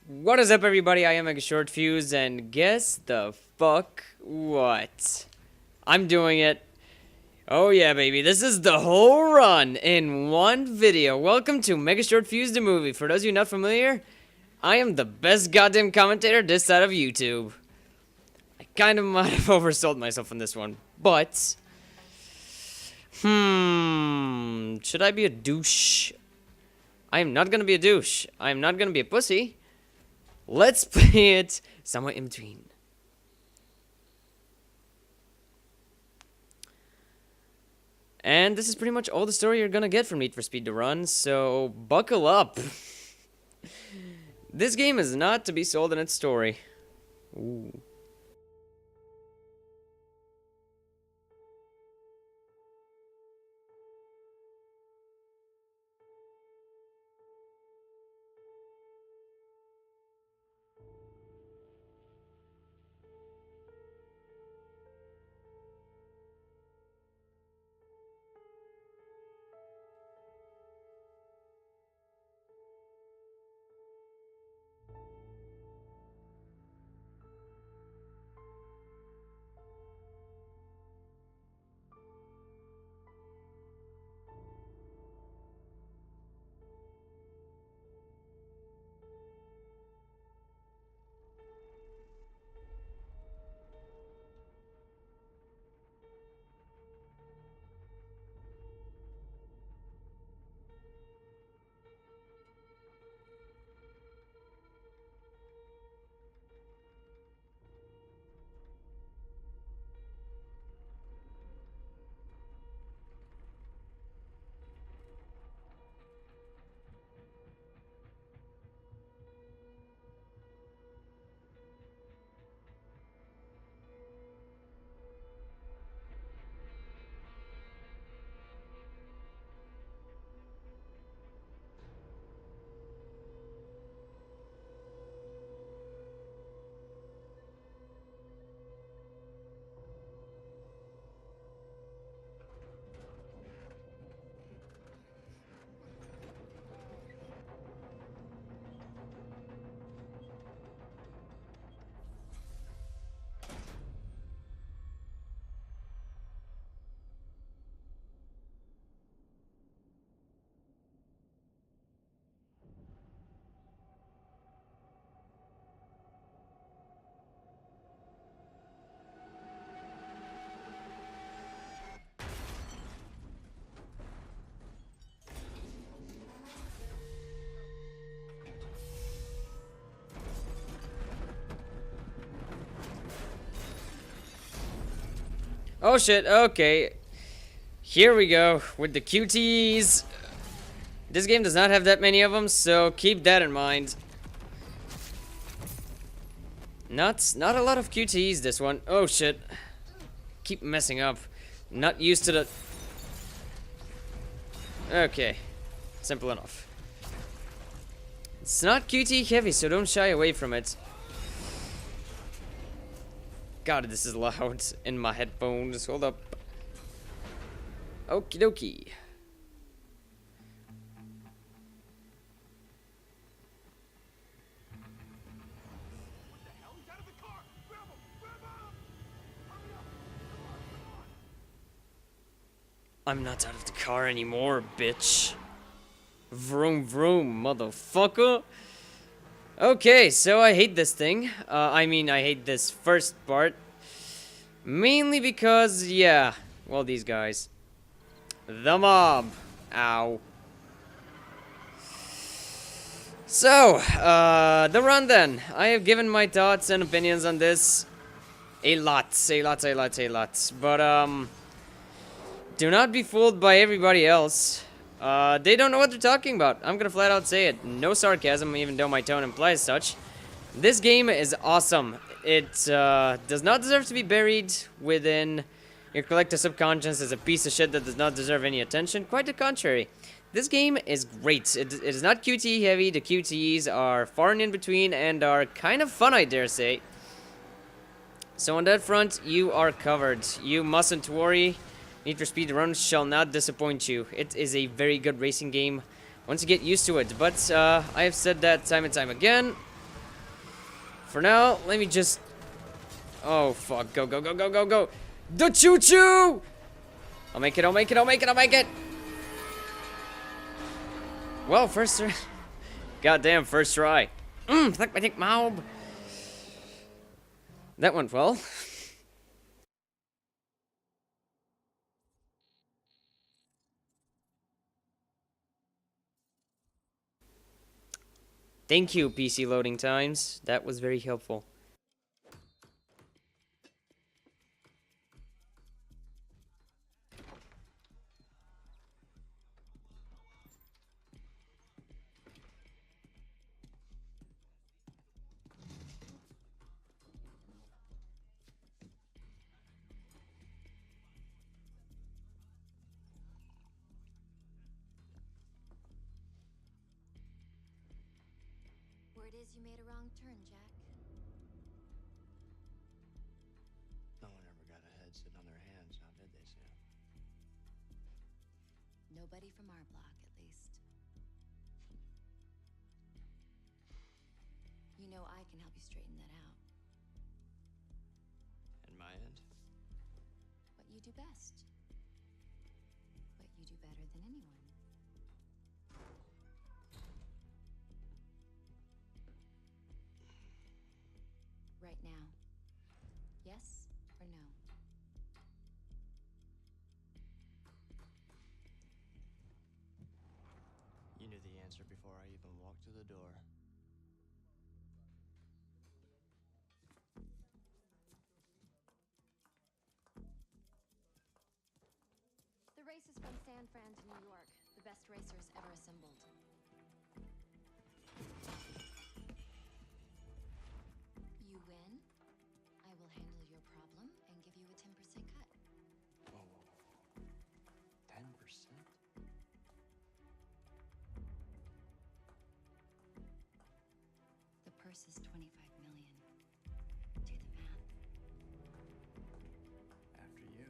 What is up, everybody? I am Mega Short Fuse, and guess the fuck what? I'm doing it. Oh yeah, baby. This is the whole run in one video. Welcome to Mega Short Fuse the movie. For those of you not familiar, I am the best goddamn commentator this side of YouTube. I kind of might have oversold myself on this one, but... Should I be a douche? I am not gonna be a douche. I am not gonna be a pussy. Let's play it somewhere in between. And this is pretty much all the story you're gonna get from Need for Speed The Run, so buckle up. This game is not to be sold in its story. Ooh. Oh shit, okay. Here we go with the QTEs. This game does not have that many of them, so keep that in mind. Not a lot of QTEs this one. Oh shit. Keep messing up. Not used to the... Okay. Simple enough. It's not QTE heavy, so don't shy away from it. God, this is loud in my headphones. Hold up. Okie dokie. I'm not out of the car anymore, bitch. Vroom vroom, motherfucker. Okay, so I hate this thing. I hate this first part. Mainly because, yeah, well, these guys. The mob. Ow. So, the run then. I have given my thoughts and opinions on this a lot. But, do not be fooled by everybody else. They don't know what they're talking about. I'm gonna flat out say it. No sarcasm, even though my tone implies such. This game is awesome. It does not deserve to be buried within your collective subconscious as a piece of shit that does not deserve any attention. Quite the contrary. This game is great. It is not QTE heavy. The QTEs are far and in between and are kind of fun, I dare say. So on that front, you are covered. You mustn't worry. Need for Speed Run shall not disappoint you. It is a very good racing game once you get used to it. But I have said that time and time again. For now, let me just... Oh, fuck. Go, go, go, go, go, go. The choo-choo! I'll make it, I'll make it, I'll make it, I'll make it! Well, first try. Goddamn, first try. Fuck my dick, mob. That went well. Thank you, PC loading times. That was very helpful. Word is you made a wrong turn, Jack. No one ever got ahead sitting on their hands, now did they, Sam? Nobody from our block, at least. You know I can help you straighten that out. And my end? What you do best. What you do better than anyone. Right now. Yes or no? You knew the answer before I even walked through the door. The race is from San Fran to New York. The best racers ever assembled. You win, I will handle your problem and give you a 10% cut. Whoa, whoa, whoa. 10%? The purse is 25 million. Do the math. After you.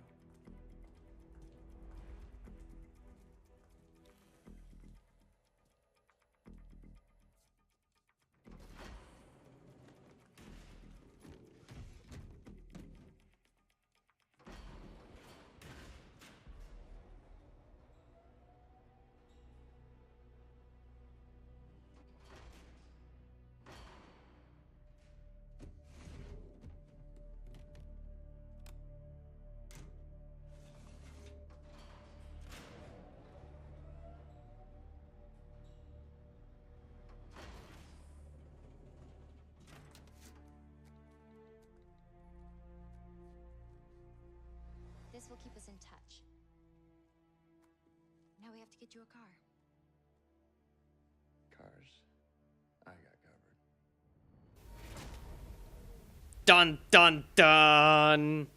This will keep us in touch. Now we have to get you a car. Cars. I got covered. Dun, dun, dun!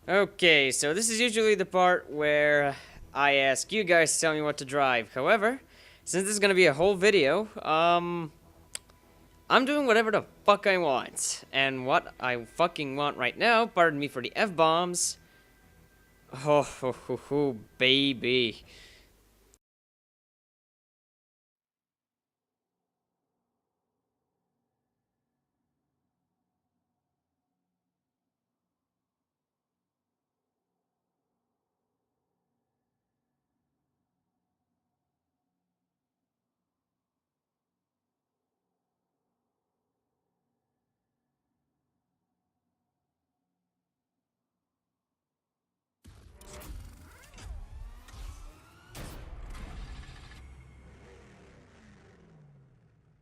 Okay, so this is usually the part where I ask you guys to tell me what to drive. However, since this is gonna be a whole video, I'm doing whatever the fuck I want. And what I fucking want right now, pardon me for the F-bombs. Oh, ho, ho, ho, baby.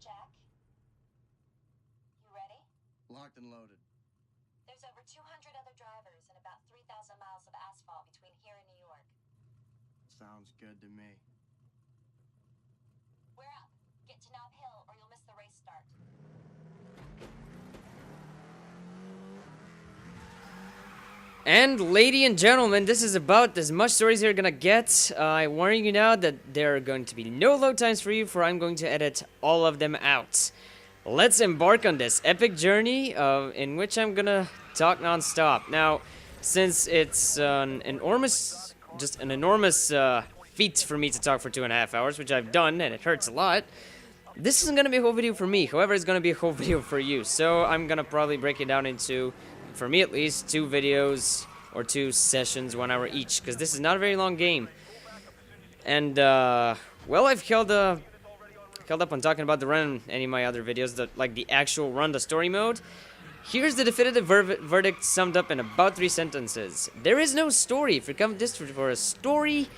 Jack? You ready? Locked and loaded. There's over 200 other drivers and about 3,000 miles of asphalt between here and New York. Sounds good to me. We're up. Get to Nob Hill or you'll miss the race start. And ladies and gentlemen, this is about as much story as you're gonna get. I warn you now that there are going to be no load times for you, for I'm going to edit all of them out. Let's embark on this epic journey in which I'm gonna talk non-stop. Now, since it's an enormous feat for me to talk for 2.5 hours, which I've done, and it hurts a lot, this isn't gonna be a whole video for me. However, it's gonna be a whole video for you. So I'm gonna probably break it down into, for me at least, 2 videos or 2 sessions, 1 hour each, because this is not a very long game. And well, I've held up on talking about the run in any of my other videos, like the actual run, the story mode. Here's the definitive verdict summed up in about 3 sentences. There is no story. If you come this for a story,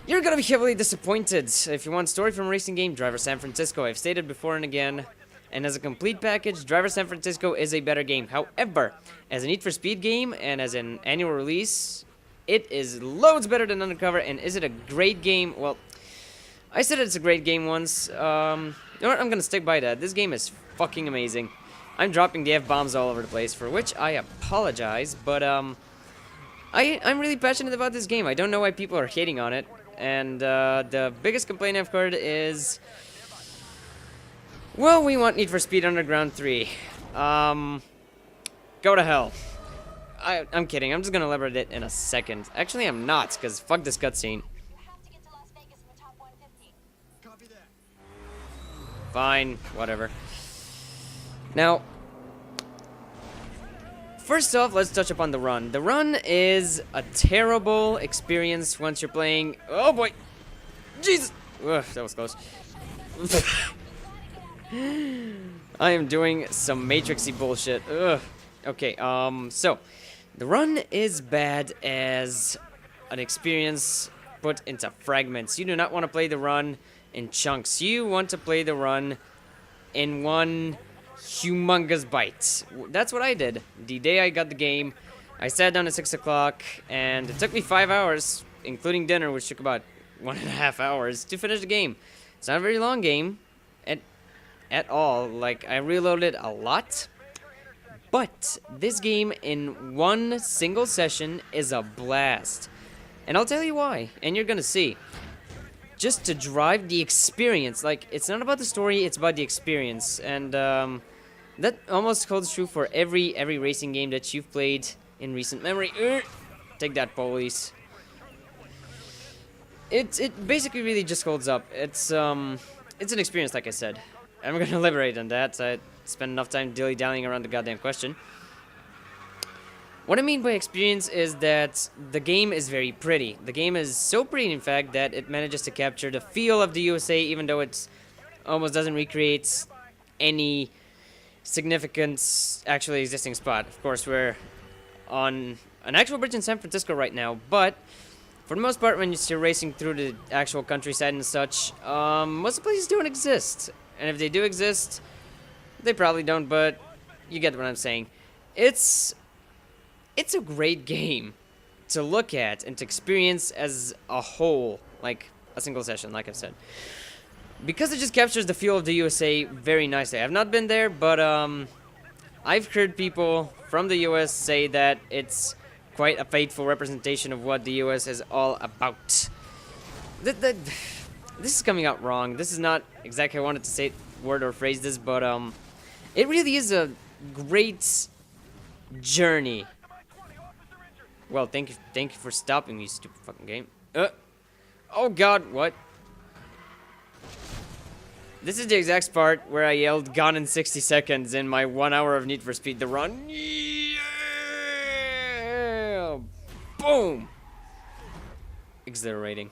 you're gonna be heavily disappointed. If you want story from a racing game, Driver San Francisco. I've stated before and again. And as a complete package, Driver San Francisco is a better game. However, as a Need for Speed game and as an annual release, it is loads better than Undercover. And is it a great game? Well, I said it's a great game once. You know what? I'm gonna stick by that. This game is fucking amazing. I'm dropping the F-bombs all over the place, for which I apologize. But I'm really passionate about this game. I don't know why people are hating on it. And the biggest complaint I've heard is, well, we want Need for Speed Underground 3. Go to hell. I'm kidding. I'm just gonna elaborate it in a second. Actually, I'm not, because fuck this cutscene. You have to get to Las Vegas in the top 150. Copy that. Fine, whatever. Now, first off, let's touch upon the run. The run is a terrible experience once you're playing. Oh boy! Jesus! Ugh, that was close. I am doing some Matrixy bullshit. Ugh. Okay, so the run is bad as an experience put into fragments. You do not want to play the run in chunks. You want to play the run in one humongous bite. That's what I did. The day I got the game, I sat down at 6 o'clock, and it took me 5 hours, including dinner, which took about 1.5 hours, to finish the game. It's not a very long game at all. Like, I reloaded a lot, but this game in one single session is a blast. And I'll tell you why, and you're gonna see. Just to drive the experience, like, it's not about the story, it's about the experience. And that almost holds true for every racing game that you've played in recent memory. Take that, police. It basically really just holds up. It's an experience, like I said. I'm gonna elaborate on that. I spent enough time dilly-dallying around the goddamn question. What I mean by experience is that the game is very pretty. The game is so pretty, in fact, that it manages to capture the feel of the USA, even though it almost doesn't recreate any significant actually existing spot. Of course, we're on an actual bridge in San Francisco right now, but for the most part, when you're racing through the actual countryside and such, most of the places don't exist. And if they do exist, they probably don't, but you get what I'm saying. It's a great game to look at and to experience as a whole, like a single session, like I've said. Because it just captures the feel of the USA very nicely. I've not been there, but I've heard people from the US say that it's quite a faithful representation of what the US is all about. This is coming out wrong. This is not exactly how I wanted to say word or phrase this, but it really is a great journey. Well, thank you for stopping me, stupid fucking game. Oh god, what? This is the exact part where I yelled "Gone in 60 seconds" in my 1 hour of Need for Speed: The Run. Yeah! Boom! Exhilarating.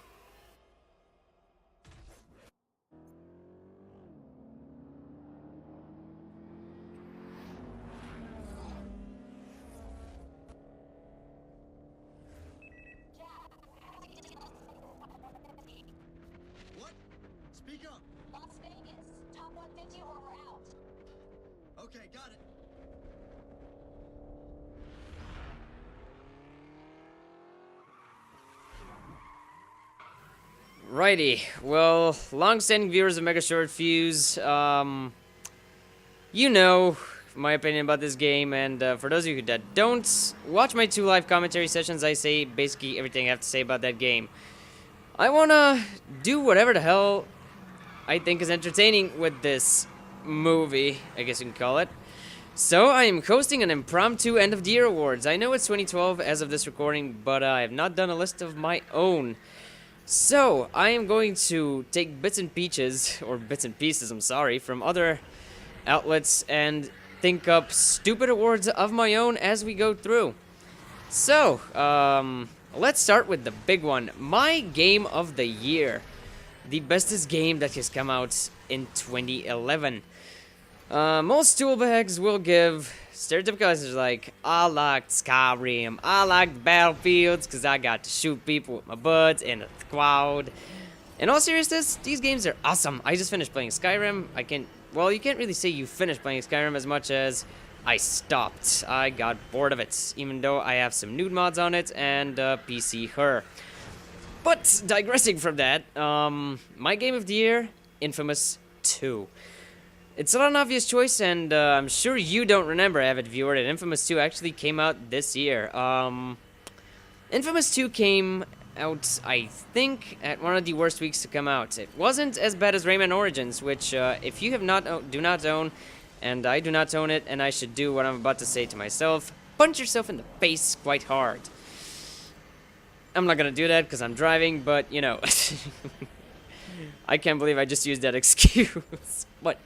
What? Speak up. Las Vegas, top 150 or we're out. Okay, got it. Righty. Well, long-standing viewers of Mega Short Fuse, you know my opinion about this game, and for those of you that don't, watch my 2 live commentary sessions. I say basically everything I have to say about that game. I wanna do whatever the hell I think is entertaining with this movie, I guess you can call it. So I am hosting an impromptu end of the year awards. I know it's 2012 as of this recording, but I have not done a list of my own. So I am going to take bits and pieces, or bits and pieces, I'm sorry, from other outlets and think up stupid awards of my own as we go through. So, let's start with the big one. My game of the year. The bestest game that has come out in 2011. Most toolbags will give stereotypical answers like, I liked Skyrim, I liked Battlefields because I got to shoot people with my buds in a squad. In all seriousness, these games are awesome. I just finished playing Skyrim. Well, you can't really say you finished playing Skyrim as much as I stopped. I got bored of it, even though I have some nude mods on it and PC her. But digressing from that, my game of the year, Infamous 2. It's not an obvious choice, and I'm sure you don't remember, avid viewer, that Infamous 2 actually came out this year. Infamous 2 came out, I think, at one of the worst weeks to come out. It wasn't as bad as Rayman Origins, which, if you have do not own, and I do not own it, and I should do what I'm about to say to myself, punch yourself in the face quite hard. I'm not gonna do that because I'm driving, but, you know, I can't believe I just used that excuse. But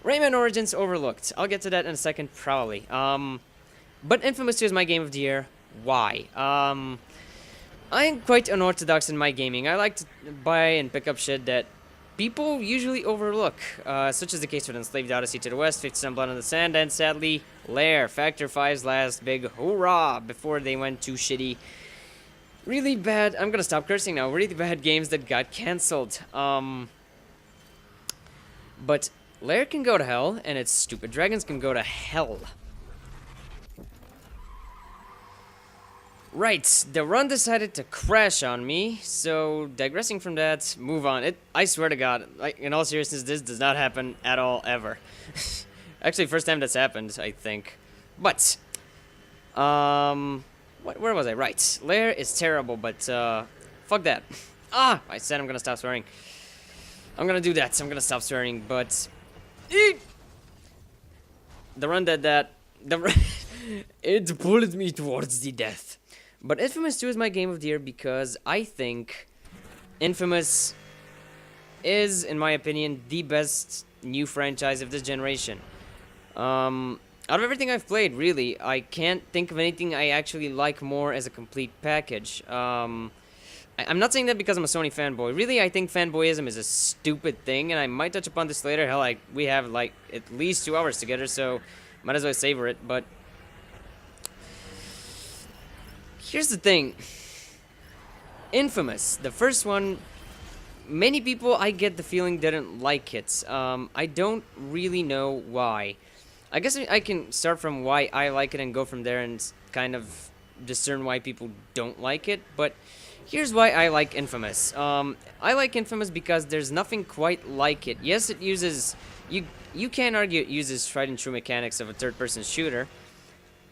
Rayman Origins overlooked. I'll get to that in a second, probably. But Infamous 2 is my game of the year. Why? I am quite unorthodox in my gaming. I like to buy and pick up shit that people usually overlook, such as the case with Enslaved Odyssey to the West, 57 Blood on the Sand, and sadly, Lair, Factor 5's last big hoorah before they went too shitty. Really bad, I'm gonna stop cursing now, really bad games that got cancelled. But Lair can go to hell, and its stupid dragons can go to hell. Right, the run decided to crash on me, so digressing from that, move on. I swear to God, like, in all seriousness, this does not happen at all, ever. Actually, first time that's happened, I think. But, where was I? Right, Lair is terrible, but, fuck that. I said I'm gonna stop swearing. I'm gonna do that, so I'm gonna stop swearing, but... The run did that. It pulled me towards the death. But Infamous 2 is my game of the year because I think Infamous is, in my opinion, the best new franchise of this generation. Out of everything I've played, really, I can't think of anything I actually like more as a complete package. I'm not saying that because I'm a Sony fanboy. Really, I think fanboyism is a stupid thing, and I might touch upon this later. Hell, we have, like, at least 2 hours together, so might as well savor it, but... Here's the thing. Infamous, the first one, many people, I get the feeling, didn't like it. I don't really know why. I guess I can start from why I like it and go from there and kind of discern why people don't like it, but here's why I like Infamous. I like Infamous because there's nothing quite like it. Yes, it uses... You can't argue it uses tried and true mechanics of a third-person shooter,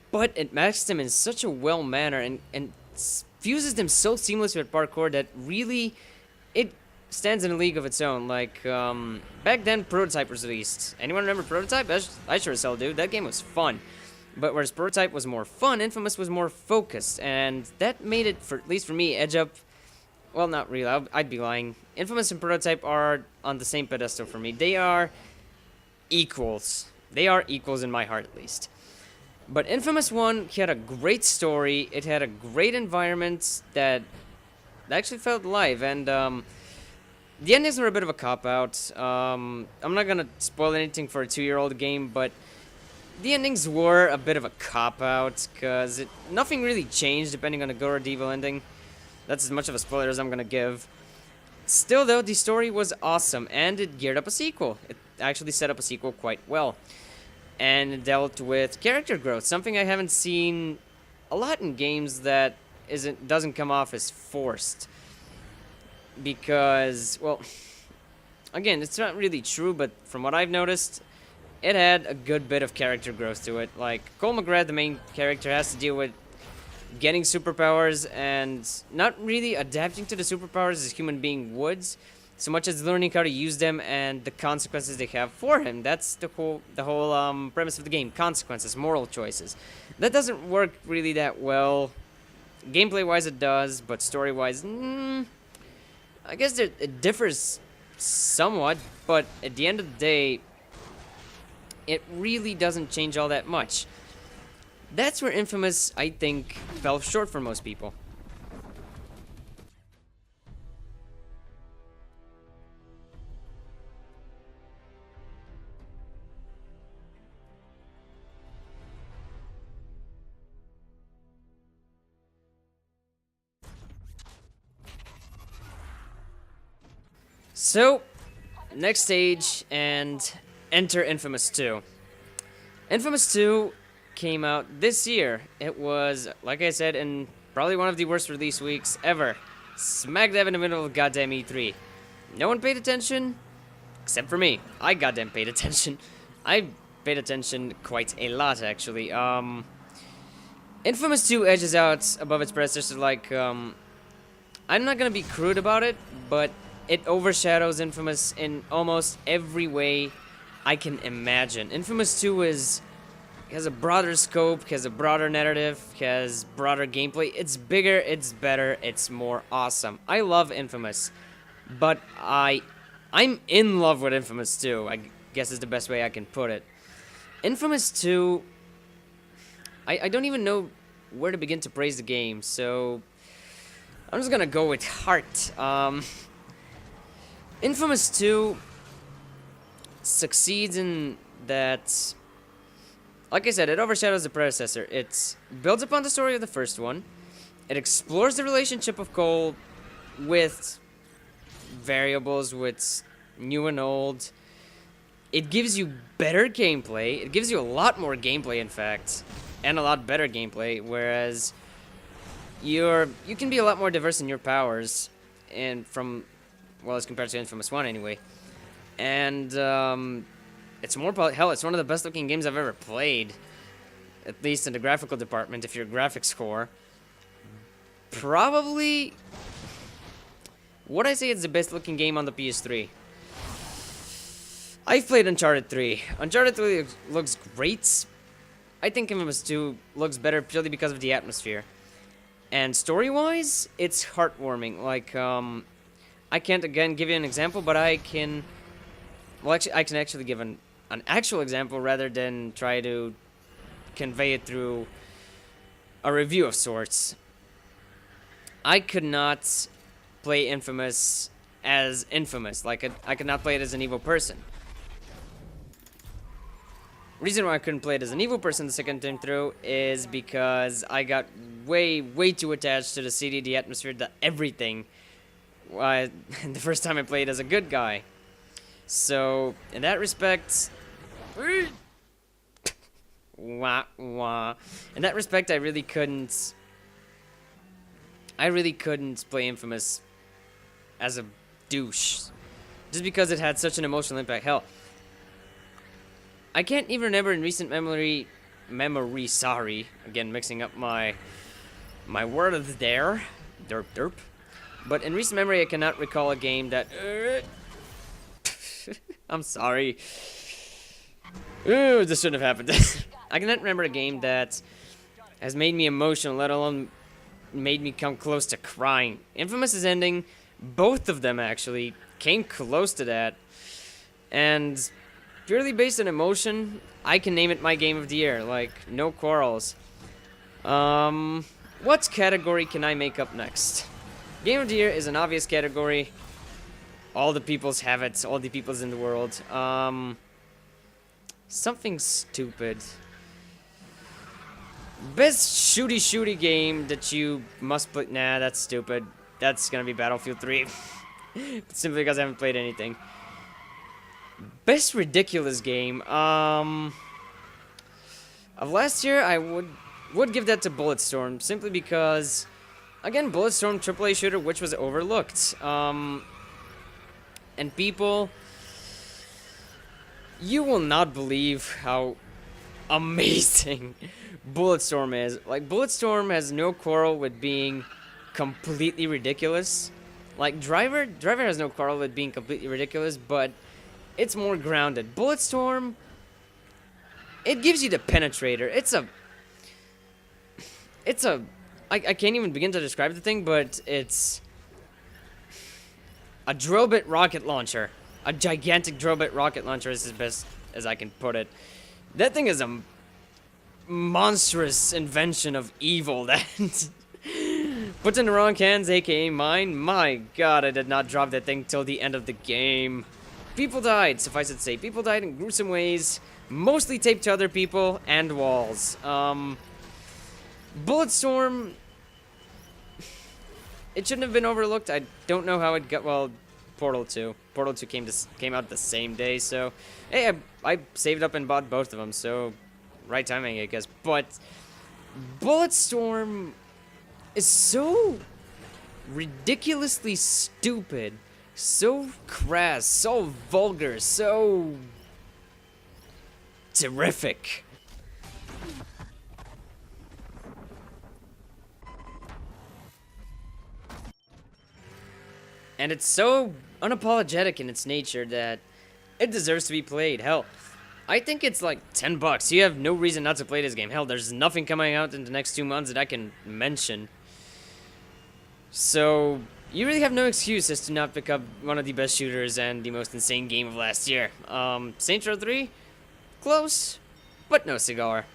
but it matches them in such a well manner and fuses them so seamlessly with parkour that really it stands in a league of its own. Like, back then, Prototype was released. Anyone remember Prototype? I sure as hell do. That game was fun. But whereas Prototype was more fun, Infamous was more focused, and that made it, at least for me, edge up. Well, not really. I'd be lying. Infamous and Prototype are on the same pedestal for me. They are equals. They are equals in my heart, at least. But Infamous 1 had a great story, it had a great environment that actually felt alive, and the endings were a bit of a cop-out. I'm not gonna spoil anything for a 2-year-old game, but the endings were a bit of a cop-out, because nothing really changed depending on the good or the evil ending. That's as much of a spoiler as I'm gonna give. Still, though, the story was awesome, and it geared up a sequel. It actually set up a sequel quite well. And dealt with character growth, something I haven't seen a lot in games that doesn't come off as forced. because, well, again, it's not really true, but from what I've noticed, it had a good bit of character growth to it. Like, Cole McGrath, the main character, has to deal with getting superpowers and not really adapting to the superpowers as a human being would, so much as learning how to use them and the consequences they have for him. That's the whole premise of the game: consequences, moral choices. That doesn't work really that well. Gameplay-wise, it does, but story-wise, I guess it differs somewhat. But at the end of the day, it really doesn't change all that much. That's where Infamous, I think, fell short for most people. So, next stage, and enter Infamous 2. Infamous 2 came out this year. It was, like I said, in probably one of the worst release weeks ever. Smack dab in the middle of goddamn E3. No one paid attention, except for me. I goddamn paid attention. I paid attention quite a lot, actually. Infamous 2 edges out above its predecessor, like, I'm not gonna be crude about it, but it overshadows Infamous in almost every way I can imagine. Infamous 2 has a broader scope, has a broader narrative, has broader gameplay. It's bigger, it's better, it's more awesome. I love Infamous, but I'm in love with Infamous 2, I guess is the best way I can put it. Infamous 2, I don't even know where to begin to praise the game, so I'm just gonna go with heart. Infamous 2 succeeds in that, like I said, it overshadows the predecessor. It builds upon the story of the first one. It explores the relationship of Cole with variables, with new and old. It gives you better gameplay. It gives you a lot more gameplay, in fact, and a lot better gameplay, whereas you can be a lot more diverse in your powers, and well, as compared to Infamous 1 anyway. And it's more hell, it's one of the best looking games I've ever played, at least in the graphical department. If you're a graphics core, probably, would I say it's the best looking game on the PS3? I've played Uncharted 3. Uncharted 3 looks great. I think Infamous 2 looks better purely because of the atmosphere. And story-wise, it's heartwarming. Like, I can't again give you an example, but I can. Well, actually, I can actually give an actual example rather than try to convey it through a review of sorts. I could not play Infamous as Infamous. Like, I could not play it as an evil person. Reason why I couldn't play it as an evil person the second time through is because I got way too attached to the city, the atmosphere, the everything. The first time I played as a good guy. So, in that respect, wah, wah. In that respect, I really couldn't play Infamous as a douche, just because it had such an emotional impact. Hell, I can't even remember in recent memory, sorry, again, mixing up my word of the dare, derp. But in recent memory, I cannot recall a game that, I'm sorry. Ooh, this shouldn't have happened. I cannot remember a game that has made me emotional, let alone made me come close to crying. Infamous's ending, both of them actually, came close to that. And purely based on emotion, I can name it my game of the year, like, no quarrels. What category can I make up next? Game of the year is an obvious category. All the peoples have it, all the peoples in the world. Something stupid. Best shooty game that you must play. Nah, that's stupid. That's gonna be Battlefield 3. Simply because I haven't played anything. Best ridiculous game. Of last year, I would give that to Bulletstorm, simply because, Again, Bulletstorm AAA shooter, which was overlooked. And people, you will not believe how amazing Bulletstorm is. Like, Bulletstorm has no quarrel with being completely ridiculous. Like, Driver has no quarrel with being completely ridiculous, but it's more grounded. Bulletstorm, it gives you the penetrator. I can't even begin to describe the thing, but it's a drill bit rocket launcher. A gigantic drill bit rocket launcher is as best as I can put it. That thing is a monstrous invention of evil that put in the wrong hands, aka mine. My god, I did not drop that thing till the end of the game. People died, suffice it to say. People died in gruesome ways, mostly taped to other people and walls. Bulletstorm, it shouldn't have been overlooked. I don't know how it got, well, Portal 2. Portal 2 came out the same day, so, hey, I saved up and bought both of them, so, right timing, I guess. But Bulletstorm is so ridiculously stupid, so crass, so vulgar, so terrific. And it's so unapologetic in its nature that it deserves to be played. Hell, I think it's like $10. You have no reason not to play this game. Hell, there's nothing coming out in the next 2 months that I can mention. So, you really have no excuse as to not pick up one of the best shooters and the most insane game of last year. Saints Row 3? Close, but no cigar.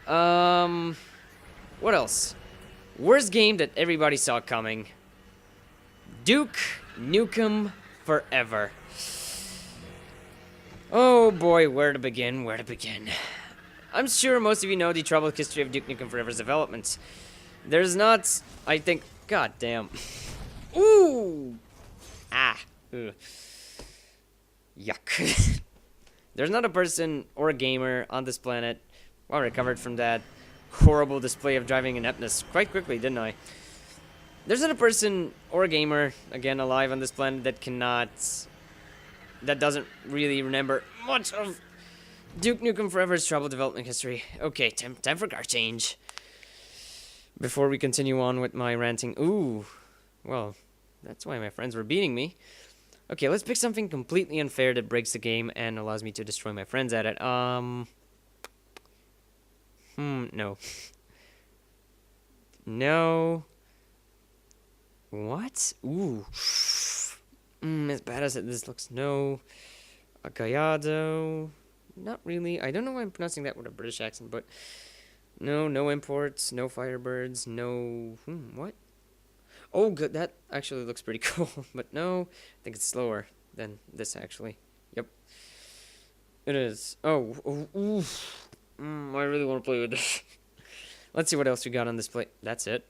What else? Worst game that everybody saw coming. Duke Nukem Forever. Oh boy, where to begin, where to begin. I'm sure most of you know the troubled history of Duke Nukem Forever's development. There's not, I think, god damn. Ooh! Ah. Ugh. Yuck. There's not a person or a gamer on this planet, well, recovered from that horrible display of driving ineptness quite quickly, didn't I? There's not a person or a gamer, again, alive on this planet that doesn't really remember much of Duke Nukem Forever's troubled development history. Okay, time for car change. Before we continue on with my ranting. Ooh, well, that's why my friends were beating me. Okay, let's pick something completely unfair that breaks the game and allows me to destroy my friends at it. No. No. What? Ooh. As bad as this looks, no. A Gallardo. Not really. I don't know why I'm pronouncing that with a British accent, but no imports, no Firebirds, no. What? Oh, good. That actually looks pretty cool, but no. I think it's slower than this, actually. Yep. It is. Oh, oof. I really want to play with this. Let's see what else we got on this plate. That's it.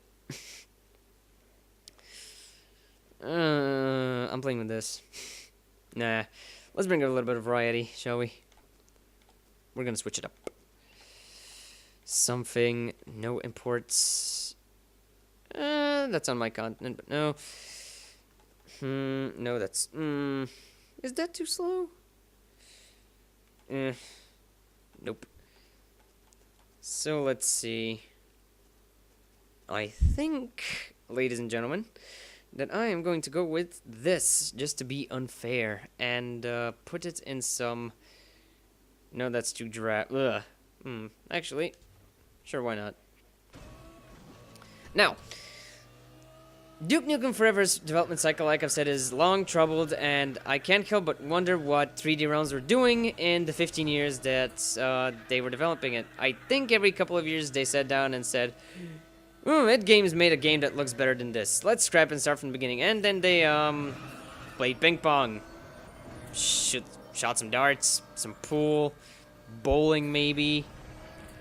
I'm playing with this. Nah. Let's bring it a little bit of variety, shall we? We're gonna switch it up. Something. No imports. That's on my continent, but no. No, that's... Is that too slow? Nope. So, let's see. I think, ladies and gentlemen, that I am going to go with this, just to be unfair, and put it in some... No, that's too dry. Actually, sure, why not? Now, Duke Nukem Forever's development cycle, like I've said, is long, troubled, and I can't help but wonder what 3D Realms were doing in the 15 years that they were developing it. I think every couple of years they sat down and said, Ed Games made a game that looks better than this. Let's scrap and start from the beginning. And then they played ping pong, shot some darts, some pool, bowling maybe.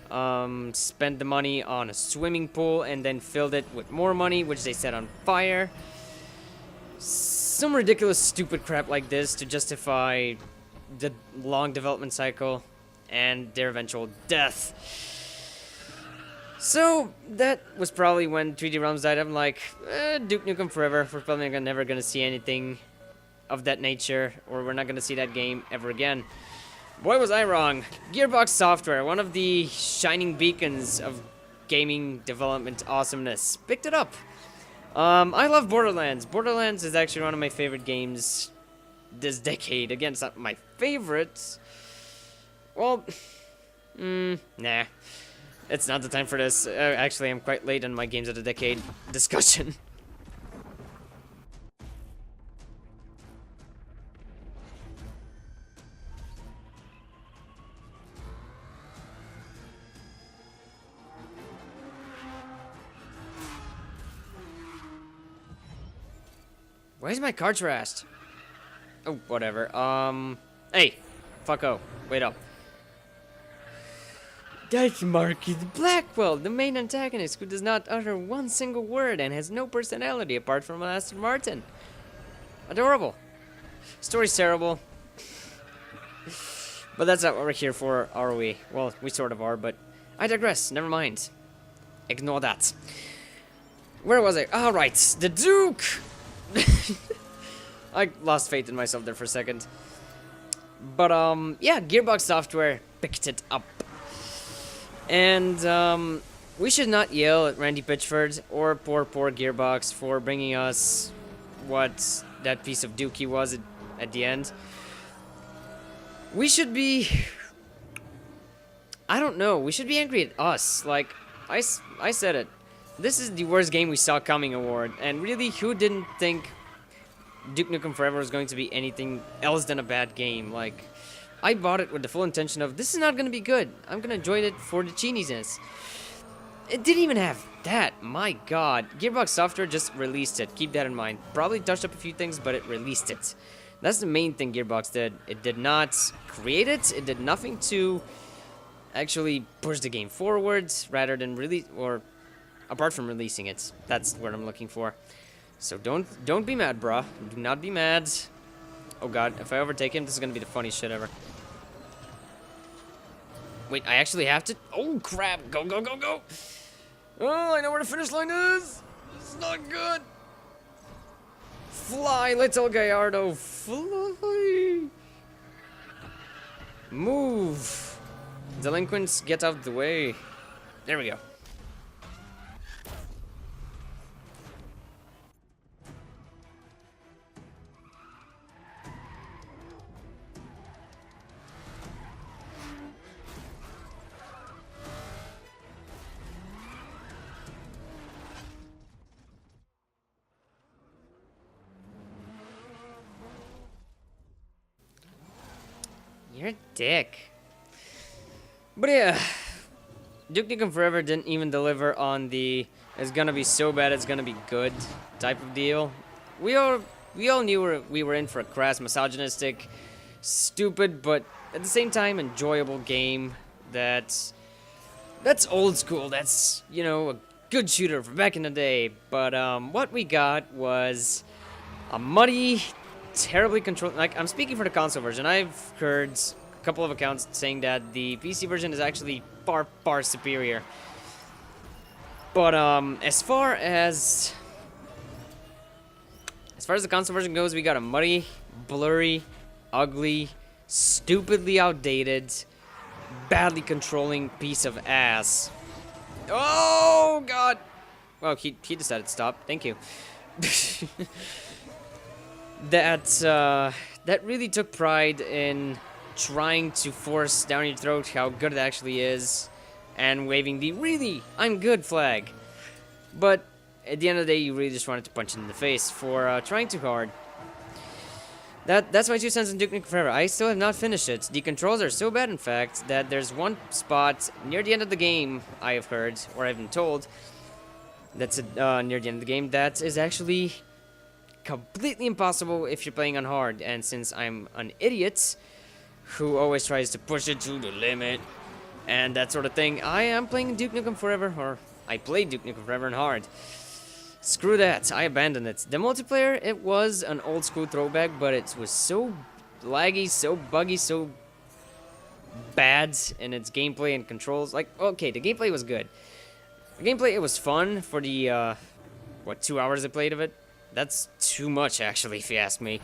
Spent the money on a swimming pool and then filled it with more money, which they set on fire. Some ridiculous, stupid crap like this to justify the long development cycle and their eventual death. So that was probably when 3D Realms died. I'm like, Duke Nukem Forever. We're probably never gonna see anything of that nature, or we're not gonna see that game ever again. Boy, was I wrong. Gearbox Software, one of the shining beacons of gaming development awesomeness, picked it up. I love Borderlands. Borderlands is actually one of my favorite games this decade. Again, it's not my favorite. Well, nah. It's not the time for this. Actually, I'm quite late on my games of the decade discussion. Where's my card trashed? Oh, whatever. Hey, fucko, wait up. That's Marcus Blackwell, the main antagonist who does not utter one single word and has no personality apart from Aston Martin. Adorable. Story's terrible. But that's not what we're here for, are we? Well, we sort of are, but I digress. Never mind. Ignore that. Where was I? All right, the Duke. I lost faith in myself there for a second. But yeah, Gearbox Software picked it up. And we should not yell at Randy Pitchford or poor Gearbox for bringing us what that piece of dookie was at the end. We should be, I don't know, we should be angry at us. Like, I said it. This is the worst game we saw coming award. And really, who didn't think Duke Nukem Forever was going to be anything else than a bad game? Like, I bought it with the full intention of, this is not going to be good. I'm going to enjoy it for the cheesiness. It didn't even have that. My god. Gearbox Software just released it. Keep that in mind. Probably touched up a few things, but it released it. That's the main thing Gearbox did. It did not create it. It did nothing to actually push the game forwards, rather than release, or apart from releasing it. That's what I'm looking for. So don't be mad, bruh. Do not be mad. Oh god, if I overtake him, this is gonna be the funniest shit ever. Wait, I actually have to? Oh crap, go, go, go, go! Oh, I know where the finish line is! This is not good! Fly, little Gallardo, fly! Move! Delinquents, get out of the way. There we go. You're a dick. But yeah, Duke Nukem Forever didn't even deliver on the it's gonna be so bad it's gonna be good type of deal. We all knew we were in for a crass, misogynistic, stupid, but at the same time enjoyable game that's old school. That's, you know, a good shooter from back in the day. But what we got was a muddy, terribly controlled. Like, I'm speaking for the console version. I've heard a couple of accounts saying that the PC version is actually far superior. But as far as the console version goes, we got a muddy, blurry, ugly, stupidly outdated, badly controlling piece of ass. Oh god. Well, he decided to stop. Thank you. That really took pride in trying to force down your throat how good it actually is, and waving the really I'm good flag. But at the end of the day, you really just wanted to punch it in the face for trying too hard. That's my 2 cents on Duke Nukem Forever. I still have not finished it. The controls are so bad, in fact, that there's one spot near the end of the game, I have heard, or I've been told, that's near the end of the game, that is actually completely impossible if you're playing on hard. And since I'm an idiot who always tries to push it to the limit and that sort of thing, I am playing Duke Nukem Forever, or I played Duke Nukem Forever on hard. Screw that, I abandoned it. The multiplayer, it was an old school throwback, but it was so laggy, so buggy, so bad in its gameplay and controls. Like, okay, the gameplay was good. The gameplay, it was fun for the, what, 2 hours I played of it? That's too much, actually, if you ask me.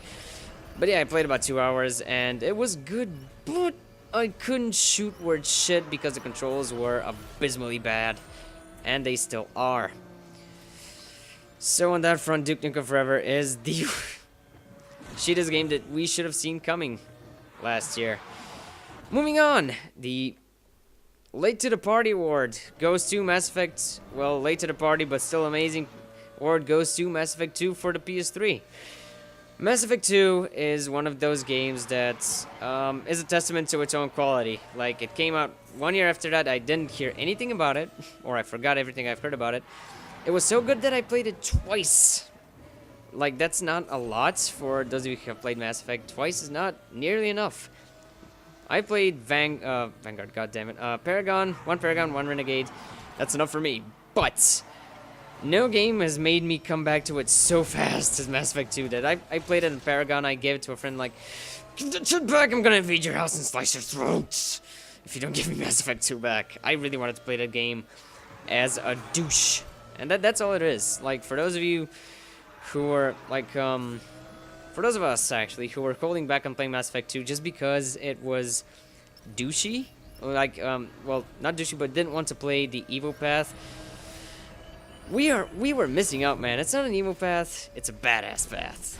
But yeah, I played about 2 hours, and it was good, but I couldn't shoot worth shit because the controls were abysmally bad. And they still are. So on that front, Duke Nukem Forever is the shittiest game that we should have seen coming last year. Moving on, the Late to the Party award goes to Mass Effect. Well, late to the party, but still amazing. Award goes to Mass Effect 2 for the PS3. Mass Effect 2 is one of those games that is a testament to its own quality. Like, it came out 1 year after that, I didn't hear anything about it, or I forgot everything I've heard about it. It was so good that I played it twice. Like, that's not a lot for those of you who have played Mass Effect. Twice is not nearly enough. I played Vanguard, goddammit. Paragon, one Renegade. That's enough for me. But no game has made me come back to it so fast as Mass Effect 2 did. I played it in Paragon, I gave it to a friend like, "Give that shit back, I'm gonna invade your house and slice your throats if you don't give me Mass Effect 2 back." I really wanted to play that game as a douche. And that's all it is. Like, for those of you who are, like, for those of us, actually, who were holding back on playing Mass Effect 2 just because it was douchey, like, well, not douchey, but didn't want to play the evil path, we were missing out, man. It's not an evil path, it's a badass path.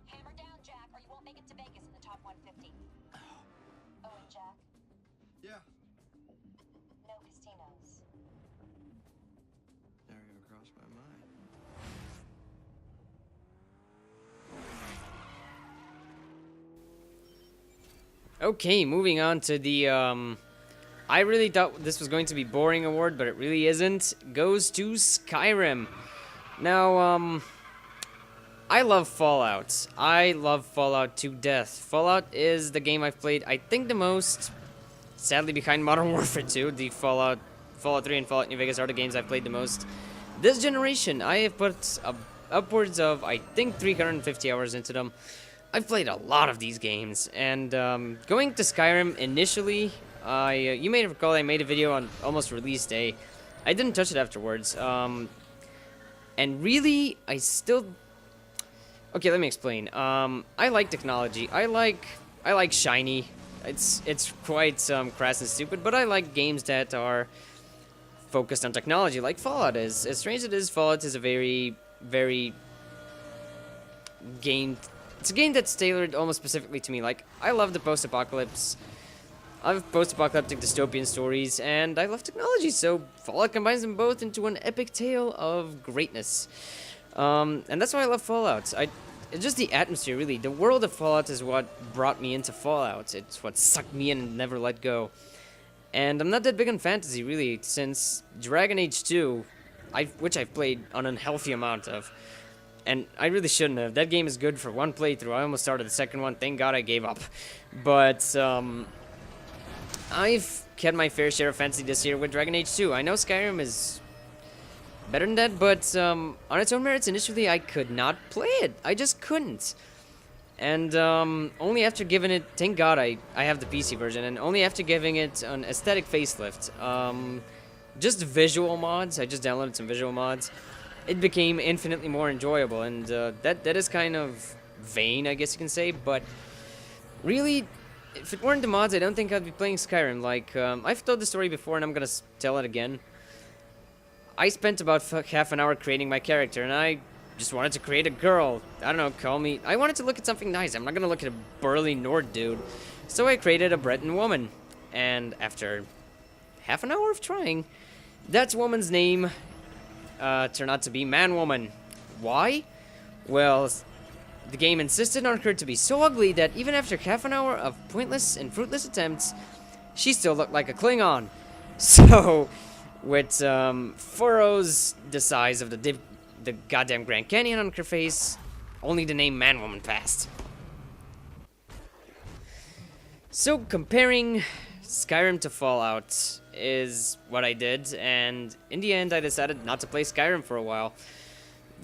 Hammer down, Jack, or you won't make it to Vegas in the top 150. Oh, and Jack, Yeah. no casinos. Never even crossed my mind. Okay, moving on to the, I really thought this was going to be boring award, but it really isn't. Goes to Skyrim. Now, I love Fallout. I love Fallout to death. Fallout is the game I've played, I think, the most. Sadly, behind Modern Warfare 2, the Fallout 3 and Fallout New Vegas are the games I've played the most. This generation, I have put upwards of, I think, 350 hours into them. I've played a lot of these games, and going to Skyrim initially, you may recall I made a video on almost release day. I didn't touch it afterwards, and really, I still... Okay, let me explain. I like technology. I like shiny. It's quite crass and stupid, but I like games that are focused on technology, like Fallout is. As strange as it is, Fallout is a very, very game. It's a game that's tailored almost specifically to me. Like, I love the post-apocalypse. I love post-apocalyptic dystopian stories, and I love technology, so Fallout combines them both into an epic tale of greatness. And that's why I love Fallout. It's just the atmosphere, really. The world of Fallout is what brought me into Fallout. It's what sucked me in and never let go. And I'm not that big on fantasy, really, since Dragon Age 2, which I've played an unhealthy amount of. And I really shouldn't have. That game is good for one playthrough. I almost started the second one. Thank God I gave up. But, I've had my fair share of fantasy this year with Dragon Age 2. I know Skyrim is better than that, but on its own merits, initially I could not play it. I just couldn't. And only after giving it, thank God I have the PC version, and only after giving it an aesthetic facelift, just visual mods, I just downloaded some visual mods, it became infinitely more enjoyable, and that is kind of vain, I guess you can say, but really, if it weren't the mods, I don't think I'd be playing Skyrim. Like, I've told the story before, and I'm gonna tell it again. I spent about half an hour creating my character, and I just wanted to create a girl. I don't know, call me... I wanted to look at something nice. I'm not gonna look at a burly Nord dude. So I created a Breton woman. And after half an hour of trying, that woman's name turned out to be Man-Woman. Why? Well, the game insisted on her to be so ugly that even after half an hour of pointless and fruitless attempts, she still looked like a Klingon. So, with furrows the size of the goddamn Grand Canyon on her face, Only the name Man Woman passed. So comparing Skyrim to Fallout is what I did, and in the end I decided not to play Skyrim for a while.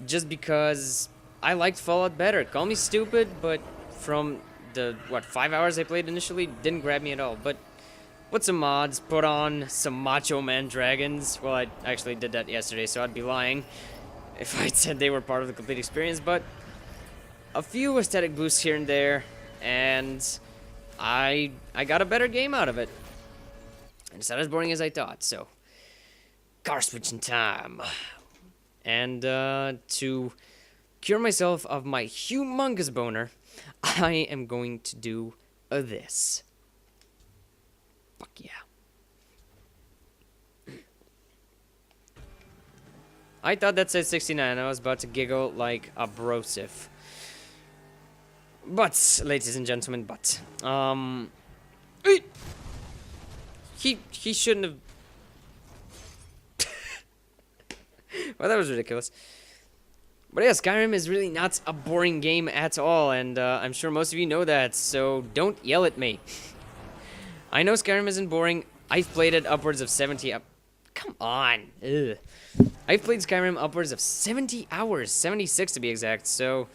Just because I liked Fallout better. Call me stupid, but from the, 5 hours I played initially, didn't grab me at all. But put some mods, put on some Macho Man dragons. Well, I actually did that yesterday, so I'd be lying if I said they were part of the complete experience, but a few aesthetic boosts here and there, and I got a better game out of it. And it's not as boring as I thought, so car switching time. And to cure myself of my humongous boner, I am going to do this. Fuck yeah. I thought that said 69. I was about to giggle like a brosif. But, ladies and gentlemen, he shouldn't have. Well, that was ridiculous. But yeah, Skyrim is really not a boring game at all, and I'm sure most of you know that, so don't yell at me. I know Skyrim isn't boring. I've played it upwards of 70. Come on. Ugh. I've played Skyrim upwards of 70 hours, 76 to be exact, so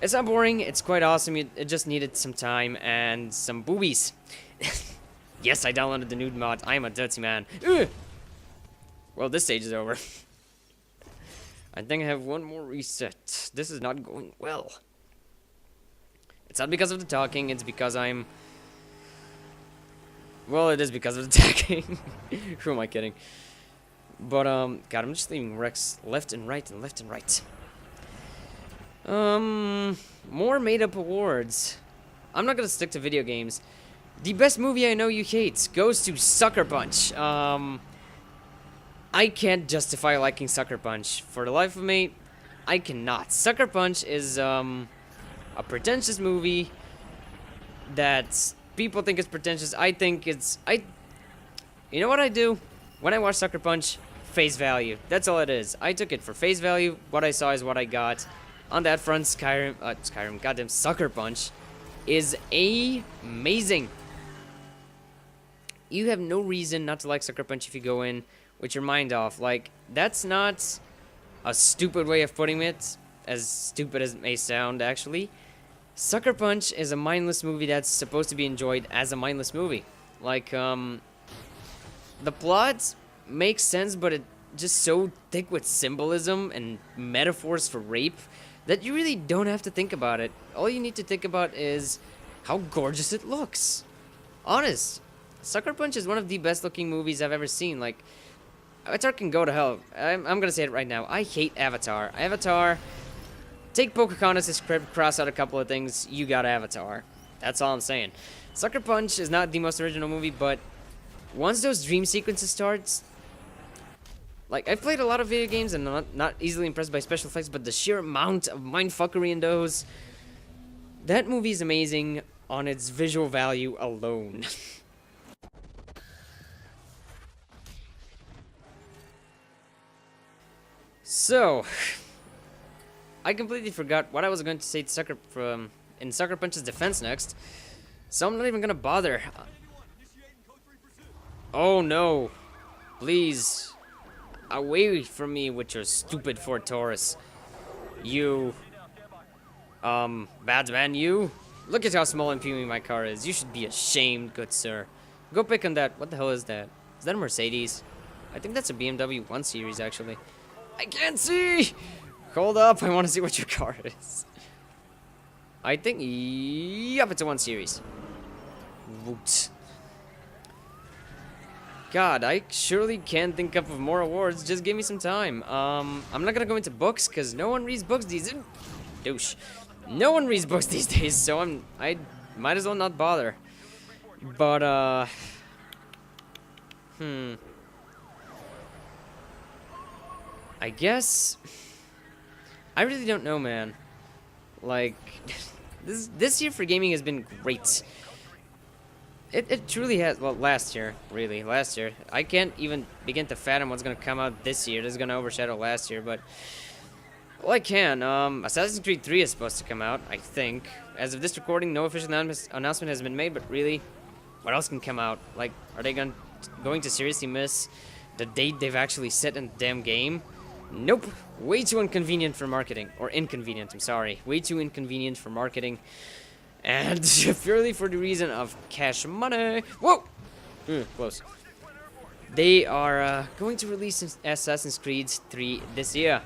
it's not boring, it's quite awesome. It just needed some time and some boobies. Yes, I downloaded the nude mod. I am a dirty man. Ugh. Well, this stage is over. I think I have one more reset. This is not going well. It's not because of the talking, it's because I'm... Well, it is because of the talking. Who am I kidding? But, God, I'm just leaving Rex left and right and left and right. More made-up awards. I'm not gonna stick to video games. The best movie I know you hate goes to Sucker Punch. I can't justify liking Sucker Punch. For the life of me, I cannot. Sucker Punch is, a pretentious movie that people think is pretentious. I think it's... You know what I do? When I watch Sucker Punch, face value. That's all it is. I took it for face value. What I saw is what I got. On that front, goddamn Sucker Punch is amazing. You have no reason not to like Sucker Punch if you go in with your mind off. Like, that's not a stupid way of putting it, as stupid as it may sound, actually. Sucker Punch is a mindless movie that's supposed to be enjoyed as a mindless movie. Like, the plot makes sense, but it's just so thick with symbolism and metaphors for rape that you really don't have to think about it. All you need to think about is how gorgeous it looks. Honest. Sucker Punch is one of the best looking movies I've ever seen. Like, Avatar can go to hell. I'm gonna say it right now. I hate Avatar. Avatar, take Pocahontas' script, cross out a couple of things, you got Avatar. That's all I'm saying. Sucker Punch is not the most original movie, but once those dream sequences starts, like, I've played a lot of video games and I'm not easily impressed by special effects, but the sheer amount of mindfuckery in those, that movie is amazing on its visual value alone. So, I completely forgot what I was going to say to in Sucker Punch's defense next, so I'm not even gonna bother. Oh no, please, away from me with your stupid Ford Taurus. You, bad man, you. Look at how small and puny my car is. You should be ashamed, good sir. Go pick on that. What the hell is that? Is that a Mercedes? I think that's a BMW 1 Series, actually. I can't see! Hold up, I want to see what your car is. I think, yep, it's a 1 Series. Woot. God, I surely can't think up of more awards. Just give me some time. I'm not gonna go into books, because no one reads books these days. Douche. No one reads books these days, so I might as well not bother. But, I guess... I really don't know, man. Like, this year for gaming has been great. It truly has. Well, last year, really. Last year. I can't even begin to fathom what's going to come out this year. This is going to overshadow last year, but... Well, I can. Assassin's Creed 3 is supposed to come out, I think. As of this recording, no official announcement has been made, but really, what else can come out? Like, are they going to seriously miss the date they've actually set in the damn game? Nope. Way too inconvenient for marketing. Or inconvenient, I'm sorry. Way too inconvenient for marketing. And purely for the reason of cash money. Whoa! Close. They are going to release Assassin's Creed 3 this year.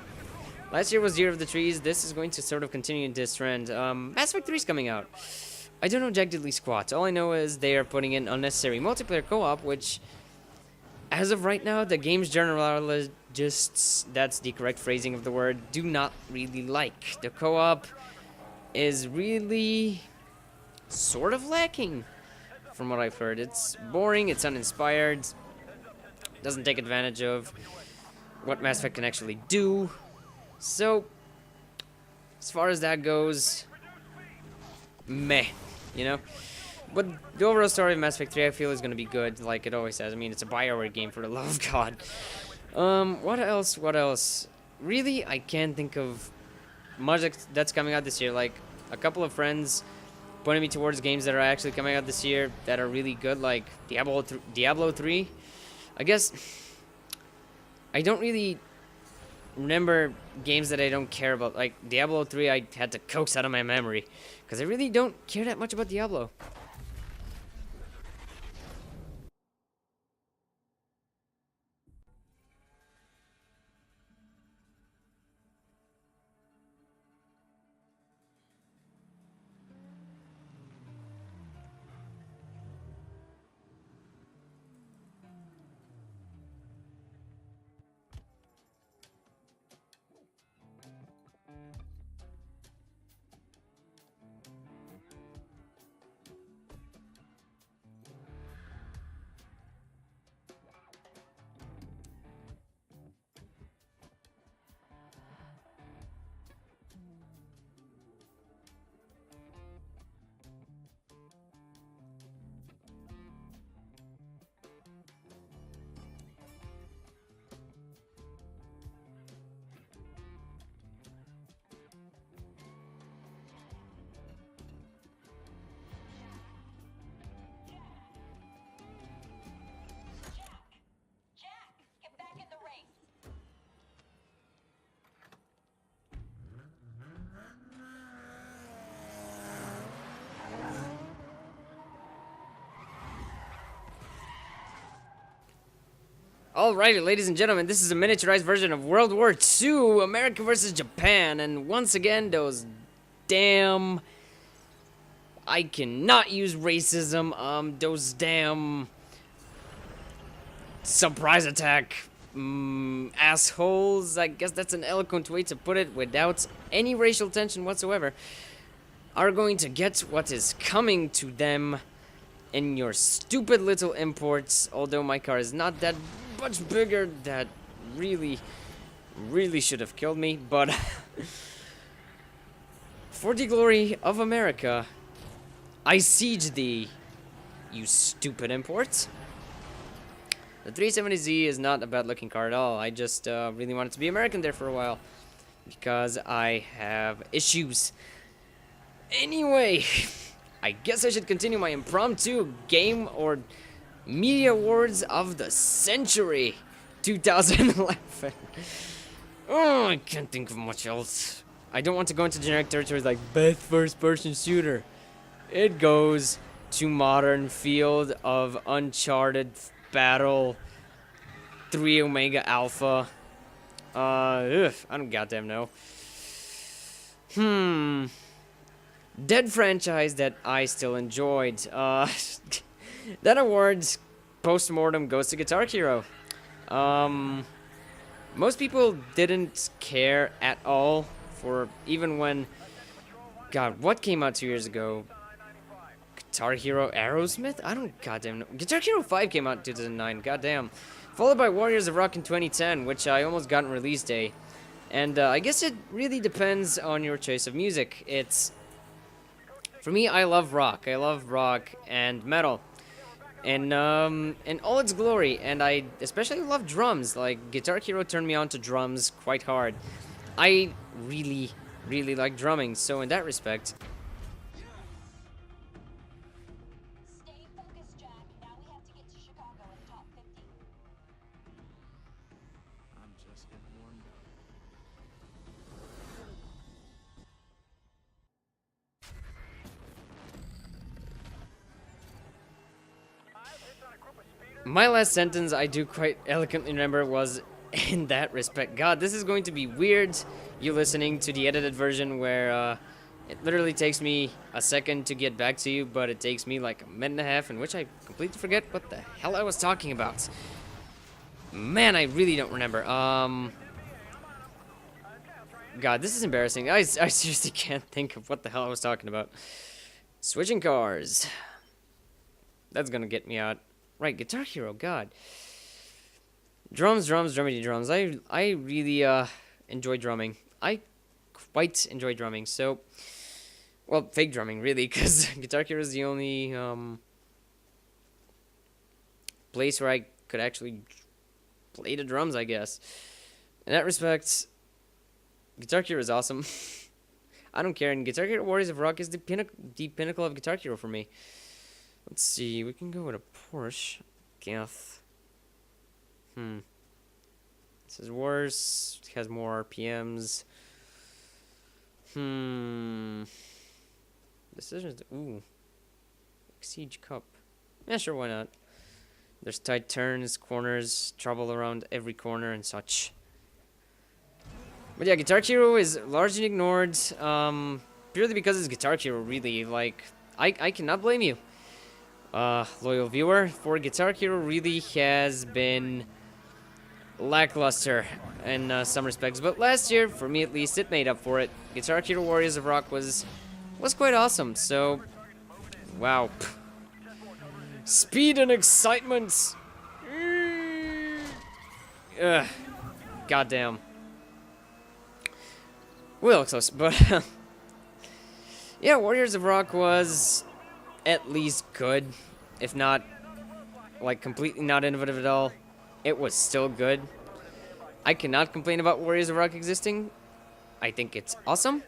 Last year was Year of the Trees. This is going to sort of continue this trend. Mass Effect 3 is coming out. I don't know jack diddly squat. All I know is they are putting in unnecessary multiplayer co-op, which, as of right now, the game's generalists, that's the correct phrasing of the word, do not really like. The co-op is really sort of lacking, from what I've heard. It's boring, it's uninspired, doesn't take advantage of what Mass Effect can actually do. So, as far as that goes, meh, you know? But the overall story of Mass Effect 3, I feel, is going to be good, like it always has. I mean, it's a BioWare game, for the love of God. What else? Really, I can't think of much that's coming out this year. Like, a couple of friends pointed me towards games that are actually coming out this year that are really good, like Diablo 3. I guess I don't really remember games that I don't care about. Like Diablo 3, I had to coax out of my memory because I really don't care that much about Diablo. Jack, get back in the race. Alrighty, ladies and gentlemen, this is a miniaturized version of World War II, America versus Japan, and once again, those damn... I cannot use racism, those damn... surprise attack assholes, I guess that's an eloquent way to put it, without any racial tension whatsoever, are going to get what is coming to them in your stupid little imports, although my car is not that much bigger, that really should have killed me, but for the glory of America, I siege thee, you stupid imports. The 370Z is not a bad looking car at all. I just really wanted to be American there for a while because I have issues. Anyway, I guess I should continue my impromptu game or media awards of the century 2011. Oh, I can't think of much else. I don't want to go into generic territories like best first person shooter. It goes to modern field of Uncharted Battle 3 Omega Alpha. I don't goddamn know. Dead franchise that I still enjoyed. That award post-mortem goes to Guitar Hero. Most people didn't care at all for even when... God, what came out 2 years ago? Guitar Hero Aerosmith? I don't goddamn know. Guitar Hero 5 came out in 2009, goddamn. Followed by Warriors of Rock in 2010, which I almost got on release day. And I guess it really depends on your choice of music. It's... For me, I love rock. I love rock and metal. And in all its glory. And I especially love drums. Like, Guitar Hero turned me on to drums quite hard. I really, really like drumming, so in that respect, Stay focused, Jack. Now we have to get to Chicago in the top 50. I'm just getting warmed up. my last sentence I do quite eloquently remember was in that respect. God, this is going to be weird, you listening to the edited version where it literally takes me a second to get back to you, but it takes me like a minute and a half, in which I completely forget what the hell I was talking about. Man, I really don't remember. God, this is embarrassing. I seriously can't think of what the hell I was talking about. Switching cars. That's gonna get me out. Right, Guitar Hero, God. Drums, drummity drums. I really enjoy drumming. I quite enjoy drumming, so... Well, fake drumming, really, because Guitar Hero is the only place where I could actually play the drums, I guess. In that respect, Guitar Hero is awesome. I don't care, and Guitar Hero Warriors of Rock is the pinnacle of Guitar Hero for me. Let's see, we can go with a Porsche. Gath. This is worse. It has more RPMs. Decisions. Ooh. Siege Cup. Yeah, sure, why not? There's tight turns, corners, trouble around every corner and such. But yeah, Guitar Hero is largely ignored, purely because it's Guitar Hero, really. Like, I cannot blame you, loyal viewer, for Guitar Hero really has been lackluster in some respects. But last year, for me at least, it made up for it. Guitar Hero Warriors of Rock was quite awesome, so... Wow. Speed and excitement! Ugh. Goddamn. Well, close, but... yeah, Warriors of Rock was at least good. If not, like, completely not innovative at all. It was still good. I cannot complain about Warriors of Rock existing. I think it's awesome.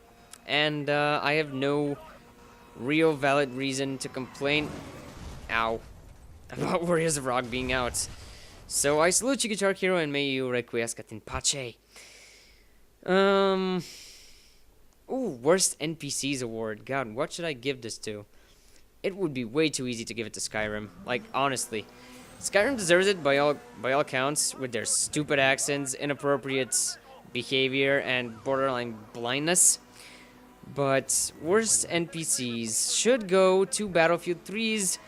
And I have no real valid reason to complain, about Warriors of Rock being out. So I salute you, Guitar Hero, and may you requiescat in pace. Ooh, worst NPCs award. God, what should I give this to? It would be way too easy to give it to Skyrim. Like, honestly. Skyrim deserves it by all counts, with their stupid accents, inappropriate behavior, and borderline blindness. But worst NPCs should go to Battlefield 3's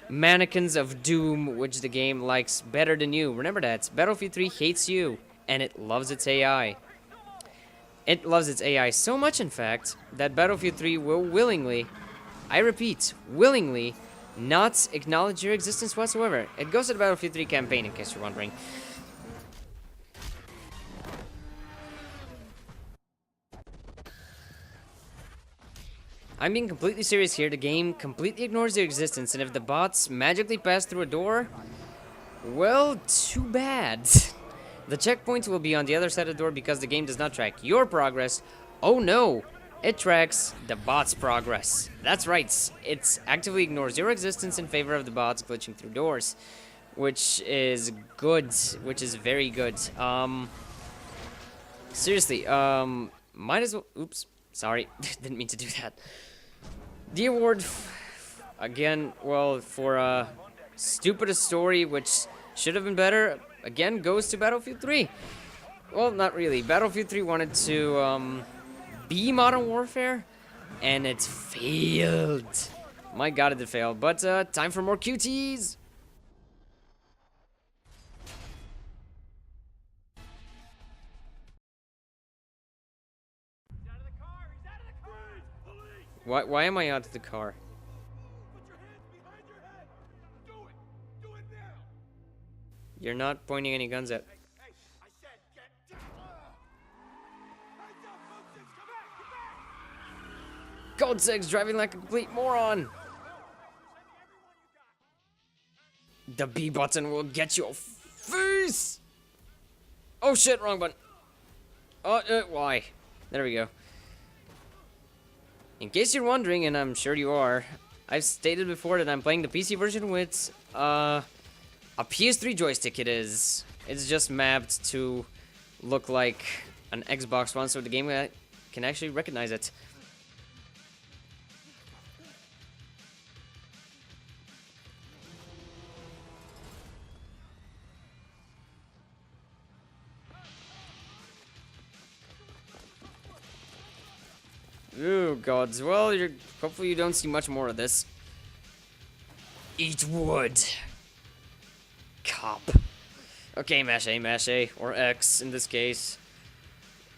Mannequins of Doom, which the game likes better than you. Remember that. Battlefield 3 hates you, and it loves its AI. It loves its AI so much, in fact, that Battlefield 3 will willingly, I repeat, willingly, not acknowledge your existence whatsoever. It goes to the Battlefield 3 campaign, in case you're wondering. I'm being completely serious here. The game completely ignores your existence, and if the bots magically pass through a door, well, too bad. The checkpoint will be on the other side of the door because the game does not track your progress. Oh no, it tracks the bot's progress. That's right, it actively ignores your existence in favor of the bots glitching through doors, which is good, which is very good. Seriously, might as well, oops, sorry, didn't mean to do that. The award, again, well, for stupidest story, which should have been better, again, goes to Battlefield 3. Well, not really. Battlefield 3 wanted to be Modern Warfare, and it failed. My god, it did fail. But time for more QTs. Why am I out of the car? You're not pointing any guns at. Gold Segs driving like a complete moron. The B button will get your face. Oh shit, wrong button. Oh, why? There we go. In case you're wondering, and I'm sure you are, I've stated before that I'm playing the PC version with a PS3 joystick. It is. It's just mapped to look like an Xbox One, so the game can actually recognize it. Oh gods, well, hopefully you don't see much more of this. Eat wood. Cop. Okay, mash A, or X in this case.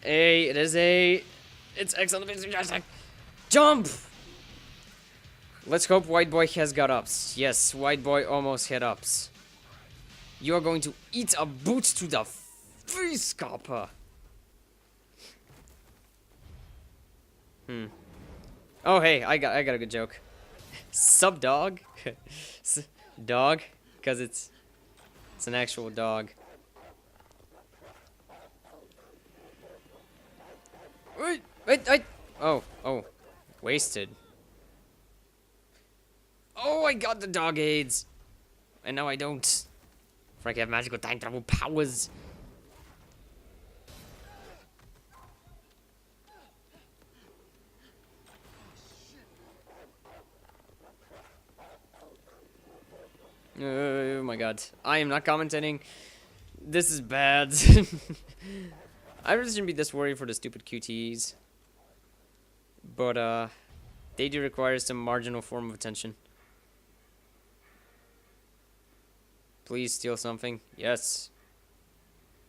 A, it is A. It's X on the basic joystick. Jump! Let's hope White Boy has got ups. Yes, White Boy almost had ups. You are going to eat a boot to the face, copper. Oh, hey, I got a good joke. Sub dog? Dog? Because it's an actual dog. Wait. Oh. Wasted. Oh, I got the dog AIDS. And now I don't. Frank, I have magical time travel powers. Oh my god. I am not commentating. This is bad. I really shouldn't be this worried for the stupid QTEs. But, they do require some marginal form of attention. Please steal something. Yes.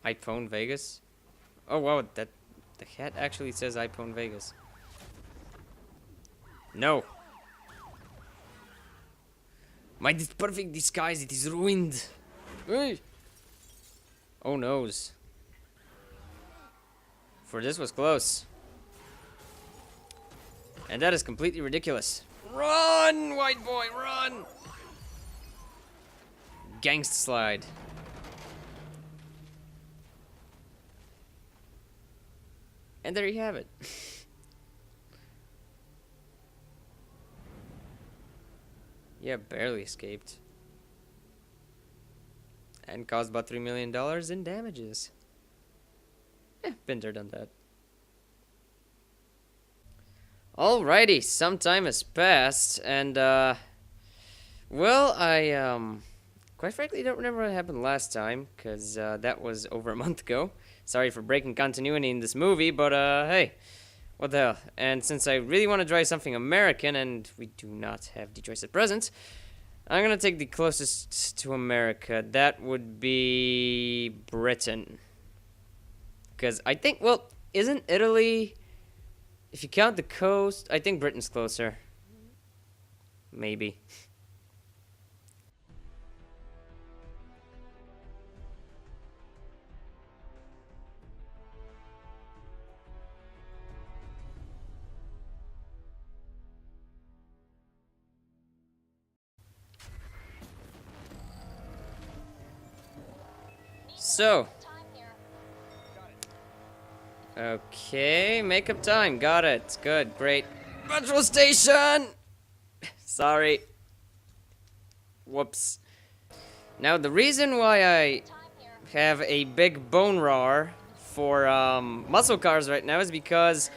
iPhone Vegas? Oh wow, the hat actually says iPhone Vegas. No. My perfect disguise, it is ruined. Hey. Oh noes. For this was close. And that is completely ridiculous. Run, White Boy, run! Gangsta slide. And there you have it. Yeah, barely escaped. And caused about $3 million in damages. Been there, done that. Alrighty, some time has passed, and, well, I, quite frankly don't remember what happened last time, because, that was over a month ago. Sorry for breaking continuity in this movie, but, hey. What the hell? And since I really want to try something American, and we do not have the choice at present, I'm gonna take the closest to America. That would be Britain. Because I think, well, isn't Italy, if you count the coast, I think Britain's closer. Maybe. So, Time here. okay, makeup time, got it, good, great. Petrol station! Sorry. Whoops. Now, the reason why I Time here. have a big bone roar for muscle cars right now is because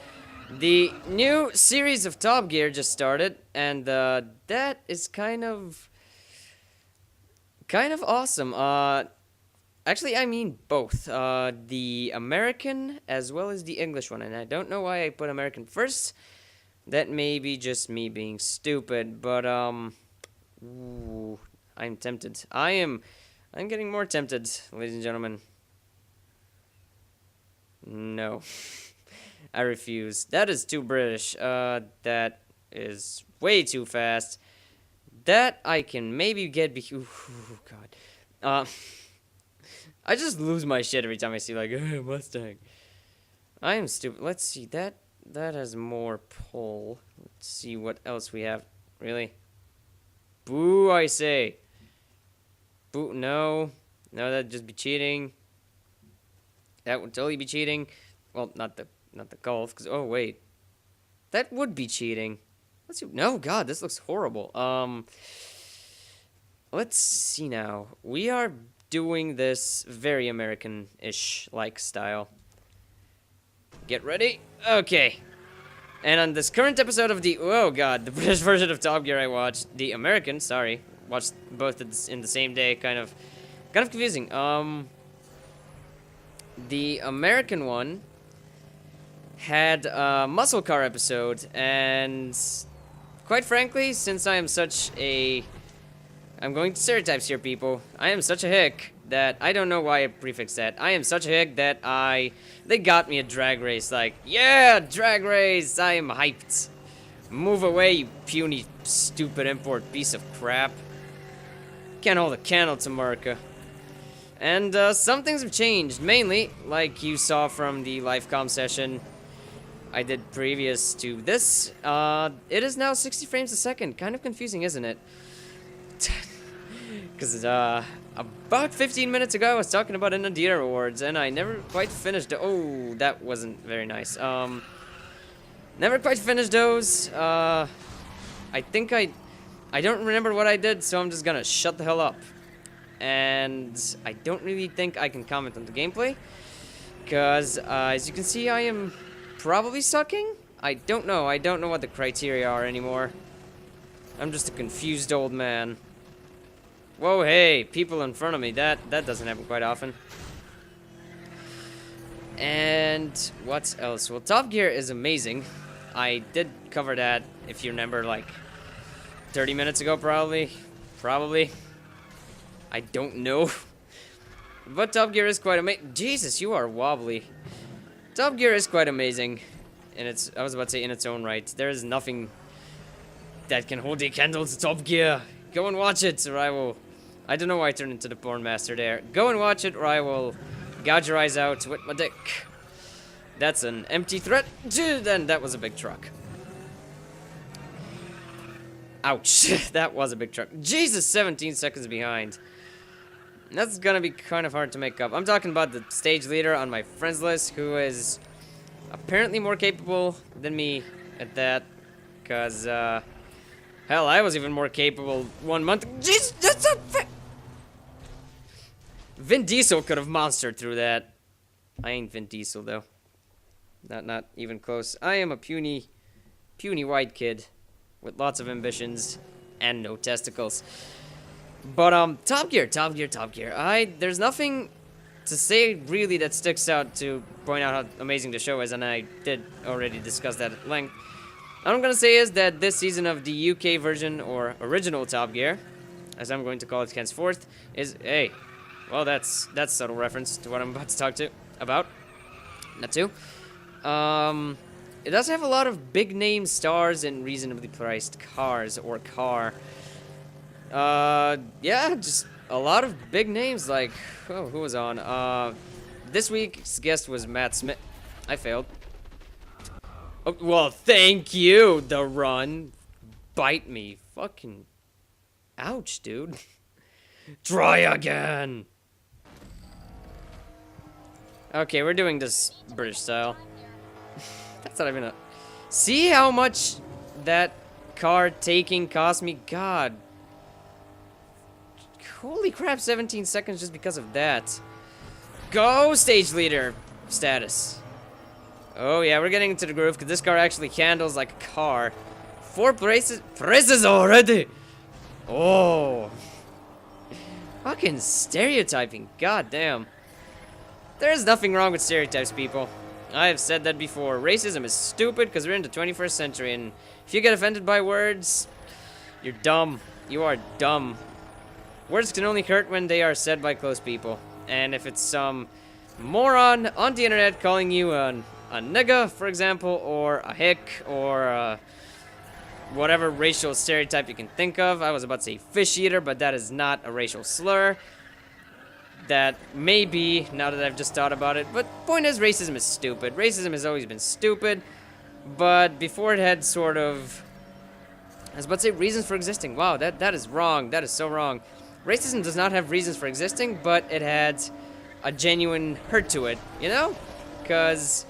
the new series of Top Gear just started, and that is kind of awesome. Actually, I mean both. The American as well as the English one. And I don't know why I put American first. That may be just me being stupid. But, ooh, I'm tempted. I'm getting more tempted, ladies and gentlemen. No. I refuse. That is too British. That is way too fast. That I can maybe get ooh, God. I just lose my shit every time I see, like, Mustang. I am stupid. Let's see, that has more pull. Let's see what else we have. Really? Boo, I say. Boo, no. No, that'd just be cheating. That would totally be cheating. Well, not the golf, because, oh, wait. That would be cheating. No, God, this looks horrible. Let's see now. We are doing this very American-ish like style. Get ready. Okay. And on this current episode of the the British version of Top Gear I watched, the American, watched both in the same day, kind of confusing. The American one had a muscle car episode, and quite frankly, since I am I'm going to stereotypes here, people. I am such a hick that I don't know why I prefixed that. I am such a hick that they got me a drag race. Like, yeah, drag race. I am hyped. Move away, you puny, stupid import piece of crap. Can't hold a candle to America. And some things have changed. Mainly, like you saw from the live comm session I did previous to this, it is now 60 frames a second. Kind of confusing, isn't it? Because about 15 minutes ago I was talking about an Nadir Awards, and I never quite finished. Oh, that wasn't very nice. Never quite finished those. I think I don't remember what I did, so I'm just gonna shut the hell up. And I don't really think I can comment on the gameplay, because as you can see, I am probably sucking. I don't know what the criteria are anymore. I'm just a confused old man. Whoa, hey, people in front of me. That doesn't happen quite often. And what else? Well, Top Gear is amazing. I did cover that, if you remember, like 30 minutes ago, probably. I don't know. But Top Gear is quite amazing. Jesus, you are wobbly. Top Gear is quite amazing. And I was about to say in its own right. There is nothing that can hold a candle to Top Gear. Go and watch it, or I don't know why I turned into the porn master there. Go and watch it, or I will gouge your eyes out with my dick. That's an empty threat. Then that was a big truck. Ouch. That was a big truck. Jesus, 17 seconds behind. That's gonna be kind of hard to make up. I'm talking about the stage leader on my friends list, who is apparently more capable than me at that. Because, hell, I was even more capable 1 month. Jeez, that's a Vin Diesel could have monstered through that. I ain't Vin Diesel, though. Not even close. I am a puny white kid with lots of ambitions and no testicles. But, Top Gear. There's nothing to say, really, that sticks out to point out how amazing the show is, and I did already discuss that at length. All I'm gonna say is that this season of the UK version, or original Top Gear, as I'm going to call it henceforth, is, hey, well, that's subtle reference to what I'm about to talk about. Not too. It does have a lot of big name stars and reasonably priced cars, or car. Yeah, just a lot of big names, like, oh, who was on? This week's guest was Matt Smith. I failed. Oh, well, thank you, The Run. Bite me. Fucking ouch, dude. Try again. Okay, we're doing this British style. That's not even a... See how much that car taking cost me? God. Holy crap, 17 seconds just because of that. Go, stage leader status. Oh yeah, we're getting into the groove, because this car actually handles like a car. 4 places already. Oh. Fucking stereotyping, god damn. There's nothing wrong with stereotypes, people. I have said that before. Racism is stupid because we're in the 21st century, and if you get offended by words, you're dumb. You are dumb. Words can only hurt when they are said by close people. And if it's some moron on the internet calling you a nigga, for example, or a hick, or whatever racial stereotype you can think of. I was about to say fish eater, but that is not a racial slur. That may be, now that I've just thought about it. But point is, racism is stupid. Racism has always been stupid. But before it had sort of... I was about to say reasons for existing. Wow, that is wrong. That is so wrong. Racism does not have reasons for existing, but it had a genuine hurt to it, you know? Because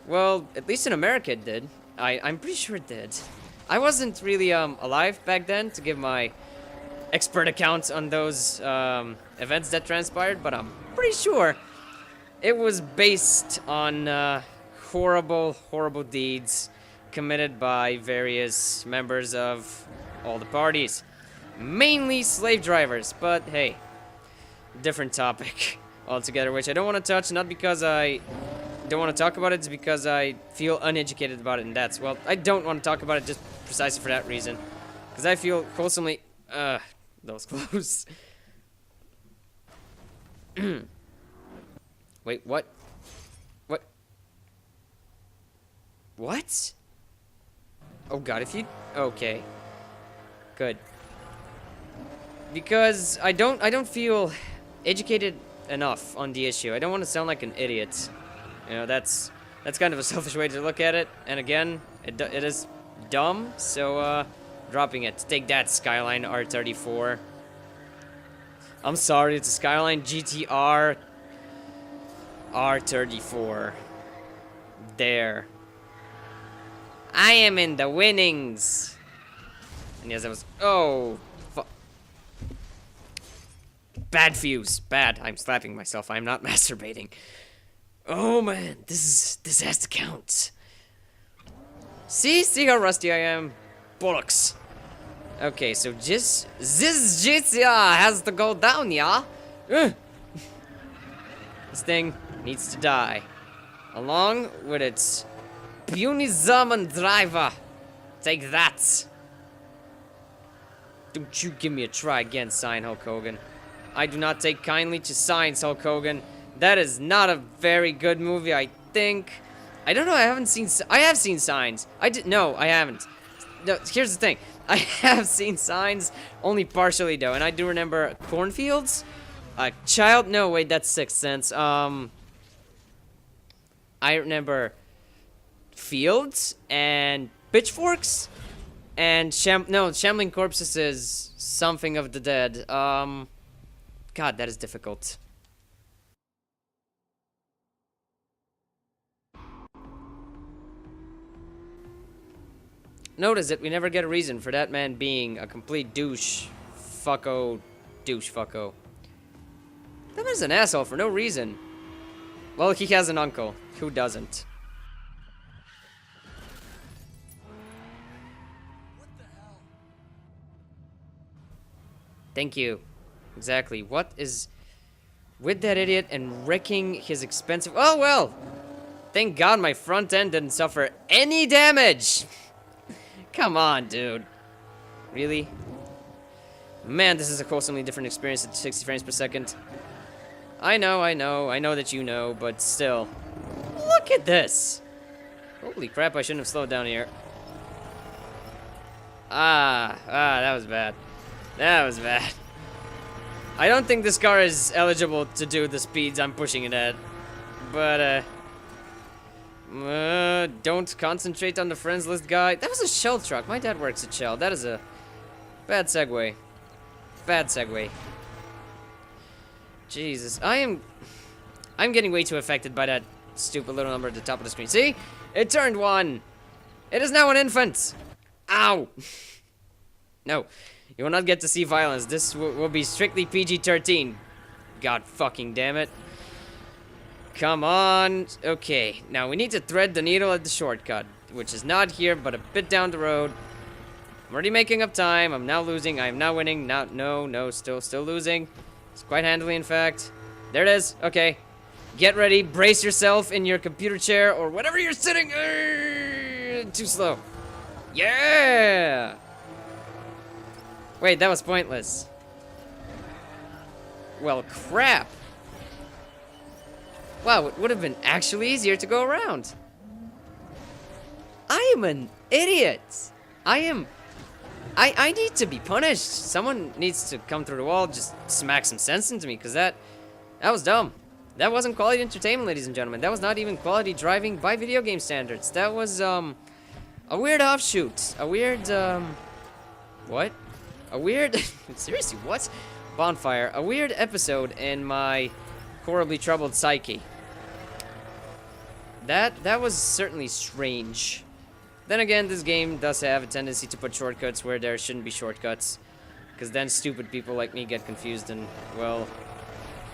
Well, at least in America it did. I'm pretty sure it did. I wasn't really alive back then to give my expert account on those events that transpired, but I'm pretty sure it was based on horrible, horrible deeds committed by various members of all the parties. Mainly slave drivers, but hey, different topic altogether, which I don't want to touch, not because I don't want to talk about it, it's because I feel uneducated about it, and that's, well, I don't want to talk about it just precisely for that reason. Because I feel wholesomely, that was close. Wait, what? What? What? Oh god, if you, okay. Good. Because I don't feel educated enough on the issue. I don't want to sound like an idiot. You know, that's kind of a selfish way to look at it. And again, it is dumb, so dropping it. Take that, Skyline R34. I'm sorry, it's a Skyline GTR R34. There. I am in the winnings. And yes, I was. Oh, bad fuse. Bad. I'm slapping myself. I'm not masturbating. Oh man, this has to count. See how rusty I am? Bollocks. Okay, so just this GTA has to go down, yeah? This thing needs to die. Along with its puny German driver. Take that. Don't you give me a try again, Sign Hulk Hogan. I do not take kindly to Signs, Hulk Hogan. That is not a very good movie, I think. I don't know, I have seen Signs. No, I haven't. No, here's the thing. I have seen Signs, only partially though, and I do remember Cornfields? A Child, no, wait, that's Sixth Sense. I remember Fields and Pitchforks and Shambling Corpses is Something of the Dead. God, that is difficult. Notice that we never get a reason for that man being a complete douche fucko. That man's an asshole for no reason. Well, he has an uncle. Who doesn't? Thank you. Exactly. What is with that idiot and wrecking his expensive... Oh, well! Thank God my front end didn't suffer any damage! Come on, dude. Really? Man, this is a wholesomely different experience at 60 frames per second. I know that you know, but still. Look at this! Holy crap, I shouldn't have slowed down here. That was bad. That was bad. I don't think this car is eligible to do the speeds I'm pushing it at. But, don't concentrate on the friends list guy. That was a Shell truck. My dad works at Shell. That is a bad segue. Bad segue. Jesus. I'm getting way too affected by that stupid little number at the top of the screen. See? It turned 1. It is now an infant. Ow. No. You will not get to see violence. This will be strictly PG-13. God fucking damn it. Come on. Okay, now we need to thread the needle at the shortcut, which is not here, but a bit down the road. I'm already making up time. I'm now losing. I am now winning. No, still losing. It's quite handily, in fact. There it is. Okay. Get ready. Brace yourself in your computer chair or whatever you're sitting. Too slow. Yeah! Wait, that was pointless. Well, crap. Wow, it would have been actually easier to go around. I am an idiot. I need to be punished. Someone needs to come through the wall, just smack some sense into me, because that was dumb. That wasn't quality entertainment, ladies and gentlemen. That was not even quality driving by video game standards. That was, a weird offshoot. A weird, what? A weird, seriously, what? Bonfire. A weird episode in my horribly troubled psyche. That was certainly strange. Then again, this game does have a tendency to put shortcuts where there shouldn't be shortcuts. Because then stupid people like me get confused and, well,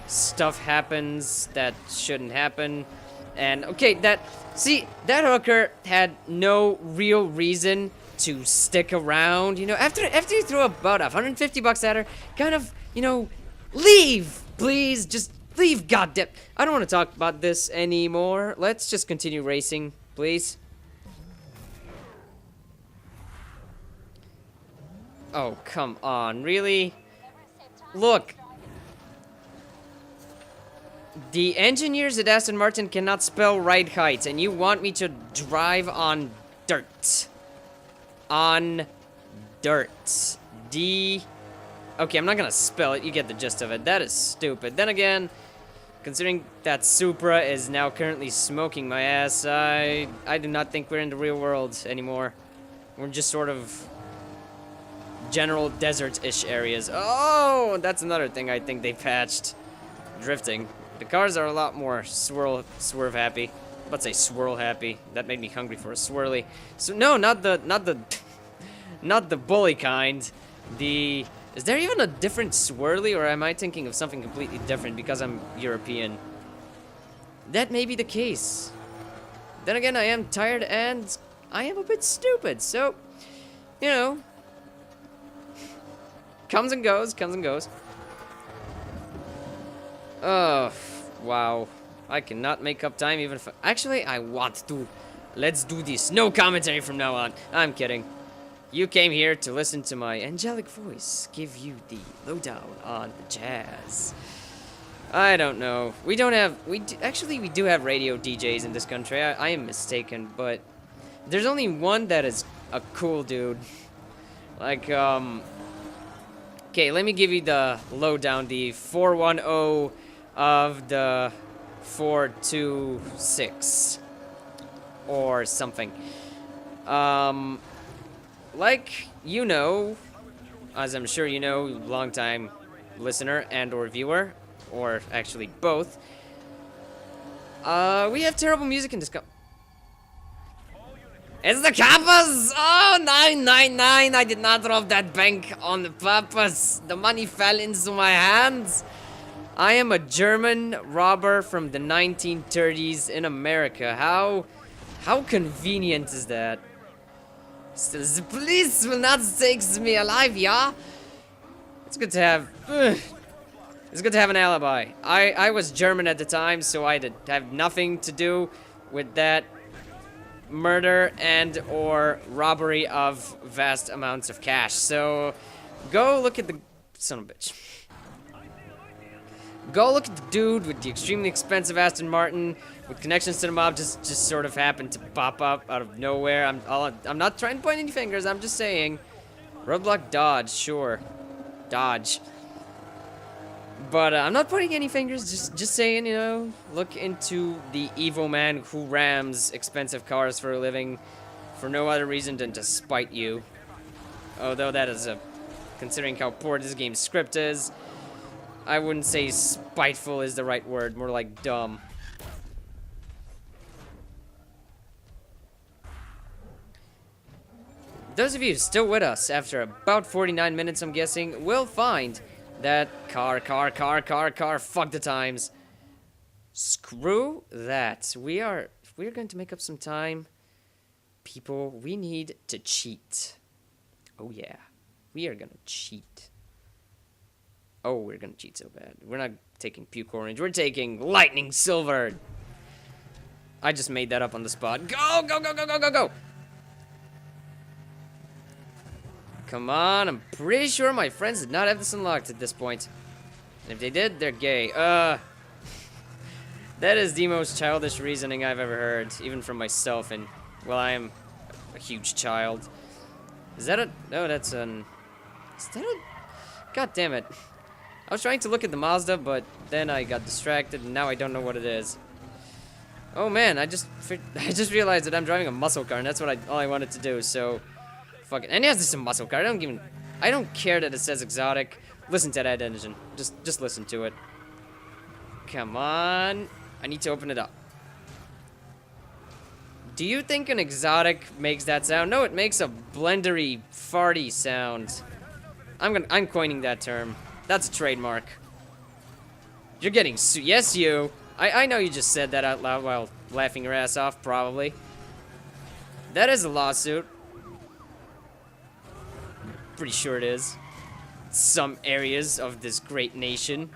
stuff happens that shouldn't happen. And, okay, that hooker had no real reason to stick around. You know, after you throw about $150 at her, kind of, you know, leave, please, just leave, goddamn. I don't want to talk about this anymore. Let's just continue racing, please. Oh, come on, really? Look. The engineers at Aston Martin cannot spell ride height, and you want me to drive on dirt. On dirt. Okay, I'm not gonna spell it, you get the gist of it. That is stupid. Then again, considering that Supra is now currently smoking my ass, I do not think we're in the real world anymore. We're just sort of general desert-ish areas. Oh, that's another thing I think they patched. Drifting. The cars are a lot more swerve happy. I'm about to say swirl happy. That made me hungry for a swirly. So no, not the bully kind. Is there even a different swirly, or am I thinking of something completely different because I'm European? That may be the case. Then again, I am tired and I am a bit stupid, so, you know, comes and goes, comes and goes. Oh, wow. I cannot make up time even if actually, I want to. Let's do this. No commentary from now on. I'm kidding. You came here to listen to my angelic voice give you the lowdown on the jazz. I don't know. We don't have... we do have radio DJs in this country. I am mistaken, but there's only one that is a cool dude. Like, okay, let me give you the lowdown, the 410 of the 426 or something. Like you know, as I'm sure you know, longtime listener and or viewer, or actually both, we have terrible music in this It's the campus! Oh, 999! I did not rob that bank on purpose. The money fell into my hands. I am a German robber from the 1930s in America. How convenient is that? Still, the police will not take me alive, yeah? It's good to have... it's good to have an alibi. I was German at the time, so I did have nothing to do with that murder and or robbery of vast amounts of cash. So go look at the son of a bitch. Go look at the dude with the extremely expensive Aston Martin with connections to the mob. Just sort of happened to pop up out of nowhere. I'm not trying to point any fingers. I'm just saying, roadblock dodge, sure, dodge. But I'm not pointing any fingers, just saying, you know, look into the evil man who rams expensive cars for a living for no other reason than to spite you. Although that is considering how poor this game's script is, I wouldn't say spiteful is the right word, more like dumb. Those of you still with us after about 49 minutes, I'm guessing, will find that car, fuck the times. Screw that. If we are going to make up some time, people, we need to cheat. Oh yeah, we are gonna cheat. Oh, we're gonna cheat so bad. We're not taking puke orange, we're taking lightning silver. I just made that up on the spot. Go, go, go, go, go, go, go. Come on, I'm pretty sure my friends did not have this unlocked at this point. And if they did, they're gay. That is the most childish reasoning I've ever heard, even from myself, and, well, I am a huge child. Is that a... no, that's an... is that a... god damn it. I was trying to look at the Mazda, but then I got distracted, and now I don't know what it is. Oh man, I just realized that I'm driving a muscle car, and that's what all I wanted to do, so... fuck it. And yes, this is a muscle car. I don't care that it says exotic. Listen to that engine. Just listen to it. Come on. I need to open it up. Do you think an exotic makes that sound? No, it makes a blendery, farty sound. I'm coining that term. That's a trademark. You're getting yes, you. I know you just said that out loud while laughing your ass off, probably. That is a lawsuit. Pretty sure it is. Some areas of this great nation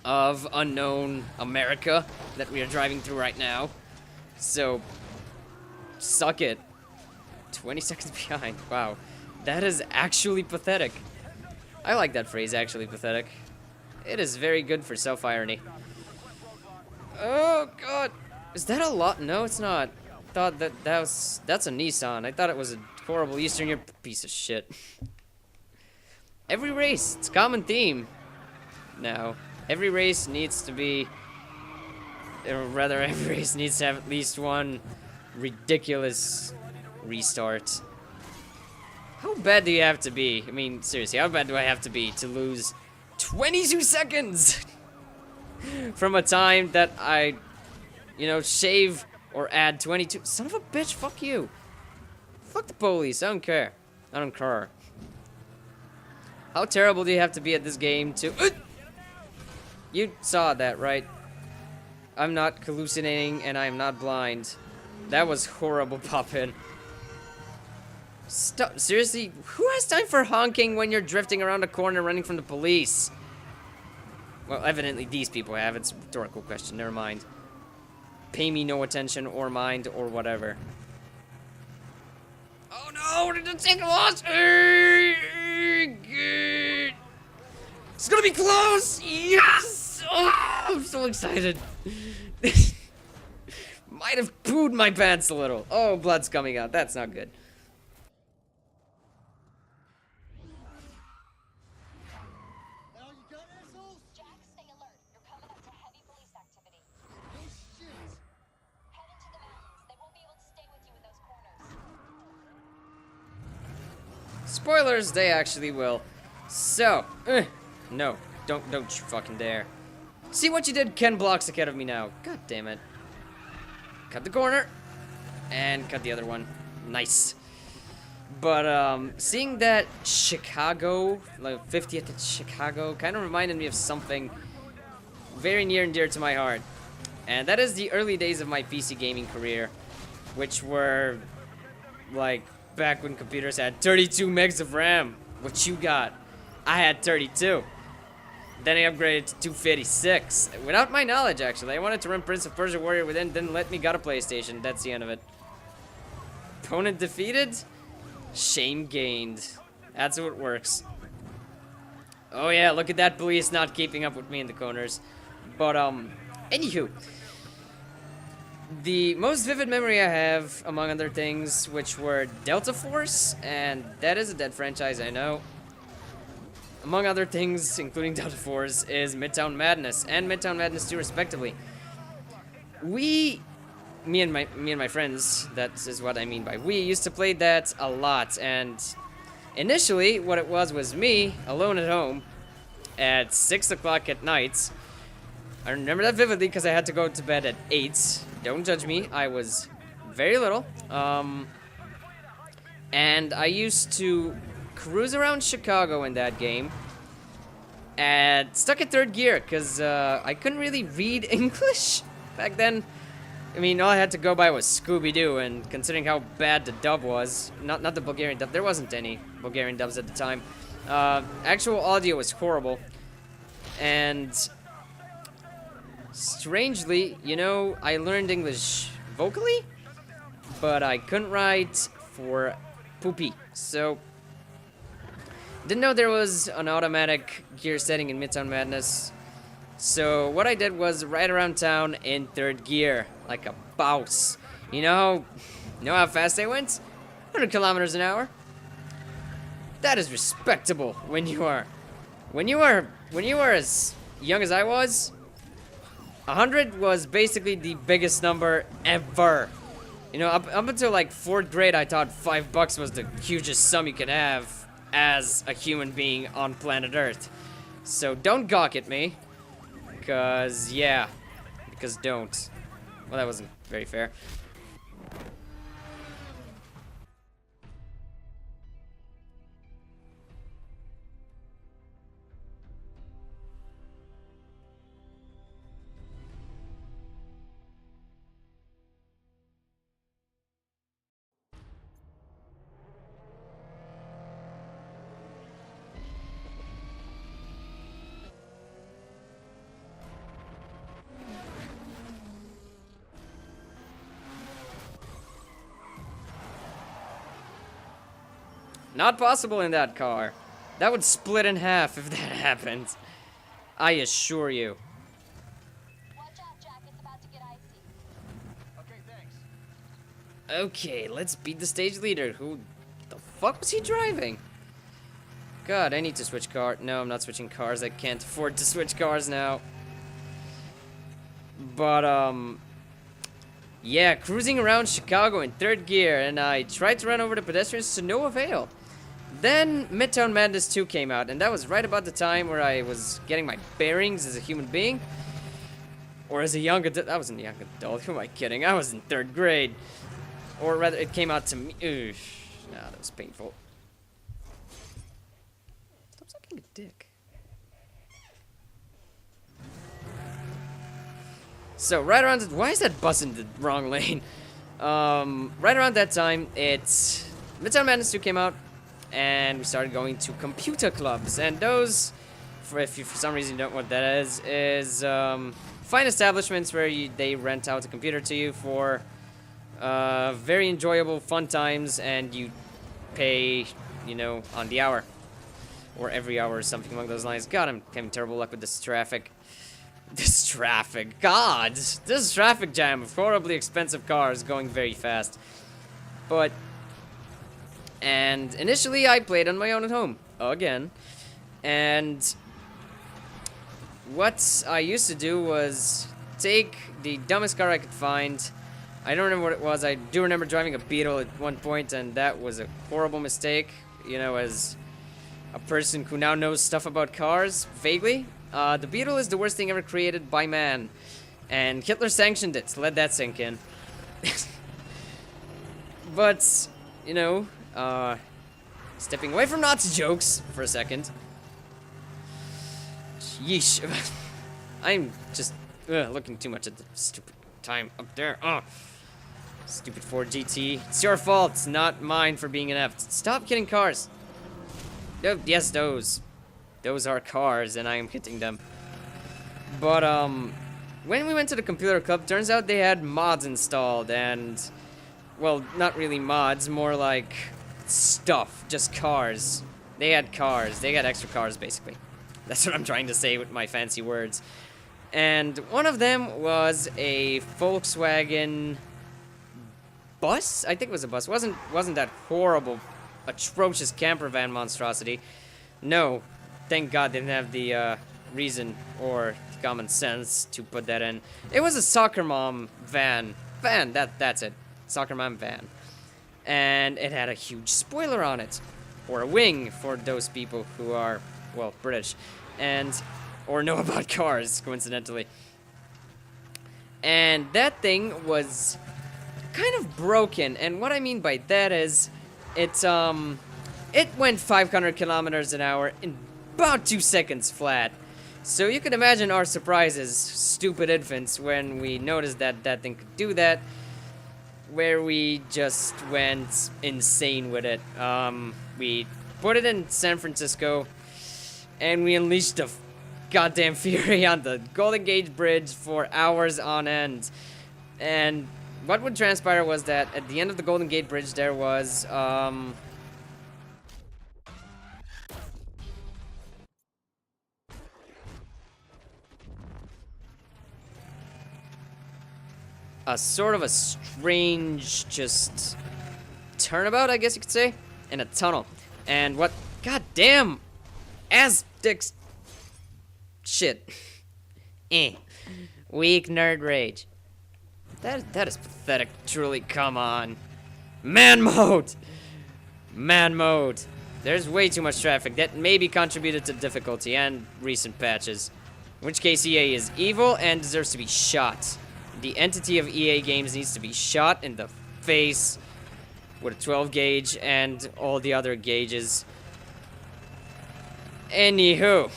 of unknown America that we are driving through right now. So, suck it. 20 seconds behind. Wow. That is actually pathetic. I like that phrase, actually pathetic. It is very good for self-irony. Oh, God. Is that a lot? No, it's not. I thought that's a Nissan. I thought it was a horrible Eastern Europe piece of shit. Every race, it's a common theme. Now, every race needs to be, or rather, every race needs to have at least one ridiculous restart. How bad do you have to be? I mean, seriously, how bad do I have to be to lose 22 seconds from a time that I, shave or add 22? Son of a bitch, fuck you. Fuck the police, I don't care. I don't care. How terrible do you have to be at this game to... You saw that, right? I'm not hallucinating and I am not blind. That was horrible, Poppin. Stop. Seriously, who has time for honking when you're drifting around a corner running from the police? Well, evidently these people have. It's a rhetorical question, never mind. Pay me no attention or mind or whatever. Oh no, did it take a loss? It's gonna be close! Yes! Oh, I'm so excited. Might have pooed my pants a little. Oh, blood's coming out. That's not good. Jack, stay alert. You're coming up to heavy police activity. Head into the mountains. They won't be able to stay with you in those corners. Spoilers, they actually will. So, no, don't you fucking dare. See what you did? Ken blocks ahead of me now. God damn it. Cut the corner. And cut the other one. Nice. But, seeing that Chicago, like 50th at Chicago, kind of reminded me of something very near and dear to my heart. And that is the early days of my PC gaming career, which were, like, back when computers had 32 megs of RAM. What you got? I had 32. Then I upgraded to 256. Without my knowledge, actually. I wanted to run Prince of Persia Warrior Within, didn't let me got a PlayStation. That's the end of it. Opponent defeated? Shame gained. That's how it works. Oh yeah, look at that police not keeping up with me in the corners. But, anywho. The most vivid memory I have, among other things, which were Delta Force, and that is a dead franchise, I know. Among other things, including Delta Force, is Midtown Madness and Midtown Madness 2, respectively. Me and my friends, that is what I mean by we, used to play that a lot, and initially, what it was me, alone at home, at 6 o'clock at night. I remember that vividly because I had to go to bed at 8. Don't judge me, I was very little. And I used to cruise around Chicago in that game. And stuck at 3rd gear because I couldn't really read English back then. I mean, all I had to go by was Scooby-Doo, and considering how bad the dub was, not the Bulgarian dub, there wasn't any Bulgarian dubs at the time. Actual audio was horrible. And strangely, I learned English vocally, but I couldn't write for poopy. So, didn't know there was an automatic gear setting in Midtown Madness. So what I did was ride around town in 3rd gear, like a boss. You know how fast I went? 100 kilometers an hour. That is respectable when you are as young as I was. 100 was basically the biggest number ever. Up until like 4th grade, I thought $5 was the hugest sum you could have as a human being on planet Earth. So don't gawk at me. Because don't. Well, that wasn't very fair. Not possible in that car. That would split in half if that happened. I assure you. Watch out, Jack. It's about to get icy. Okay, thanks. Okay, let's beat the stage leader. Who the fuck was he driving? God, I need to switch car. No, I'm not switching cars. I can't afford to switch cars now. But, yeah, cruising around Chicago in third gear, and I tried to run over the pedestrians to no avail. Then Midtown Madness 2 came out, and that was right about the time where I was getting my bearings as a human being. Or as a young adult. I wasn't a young adult. Who am I kidding? I was in third grade. Or rather, it came out to me. Oof. Nah, that was painful. Stop sucking a dick. So, right around... Why is that bus in the wrong lane? Right around that time, it's... Midtown Madness 2 came out, and we started going to computer clubs. And those, if you for some reason don't know what that is fine establishments where they rent out a computer to you for very enjoyable, fun times, and you pay, you know, on the hour. Or every hour or something along those lines. God, I'm having terrible luck with this traffic. This traffic. God! This traffic jam of horribly expensive cars going very fast. But... And initially I played on my own at home. Again. And... What I used to do was take the dumbest car I could find. I don't remember what it was. I do remember driving a Beetle at one point, and that was a horrible mistake. You know, as a person who now knows stuff about cars, vaguely. The Beetle is the worst thing ever created by man. And Hitler sanctioned it, so let that sink in. But, you know, stepping away from Nazi jokes for a second. Yeesh. I'm just looking too much at the stupid time up there. Stupid Ford GT. It's your fault, it's not mine for being inept. Stop hitting cars. No, yes, those. Those are cars, and I am hitting them. But, when we went to the computer club, turns out they had mods installed, and... Well, not really mods, more like... stuff. Just cars. They had cars. They got extra cars, basically. That's what I'm trying to say with my fancy words. And one of them was a Volkswagen... bus? I think it was a bus. Wasn't that horrible, atrocious camper van monstrosity. No. Thank God they didn't have the reason or common sense to put that in. It was a soccer mom van. That's it. Soccer mom van. And it had a huge spoiler on it. Or a wing for those people who are, well, British. Or know about cars, coincidentally. And that thing was kind of broken. And what I mean by that is, it went 500 kilometers an hour in about 2 seconds flat. So you can imagine our surprise as stupid infants when we noticed that that thing could do that, where we just went insane with it. We put it in San Francisco, and we unleashed the goddamn fury on the Golden Gate Bridge for hours on end. And what would transpire was that at the end of the Golden Gate Bridge there was, a sort of a strange, just turnabout, I guess you could say, in a tunnel. And what, goddamn, ass dicks, shit, weak nerd rage. That is pathetic, truly, come on. Man mode! Man mode. There's way too much traffic. That maybe contributed to difficulty and recent patches. In which case EA is evil and deserves to be shot. The entity of EA Games needs to be shot in the face with a 12 gauge and all the other gauges. Anywho.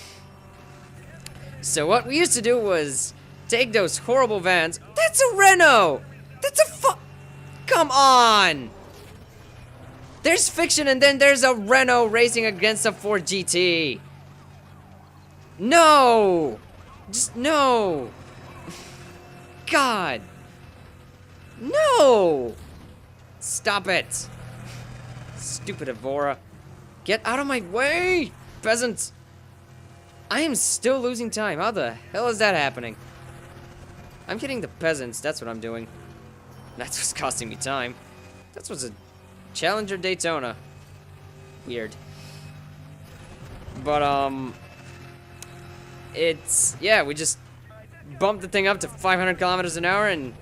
So what we used to do was take those horrible vans. That's a Renault! That's a Come on! There's fiction and then there's a Renault racing against a Ford GT. No! Just no! God! No! Stop it! Stupid Evora. Get out of my way! Peasant! I am still losing time. How the hell is that happening? I'm hitting the peasants. That's what I'm doing. That's what's costing me time. That's what's a Challenger Daytona. Weird. But, it's... yeah, we just bumped the thing up to 500 kilometers an hour and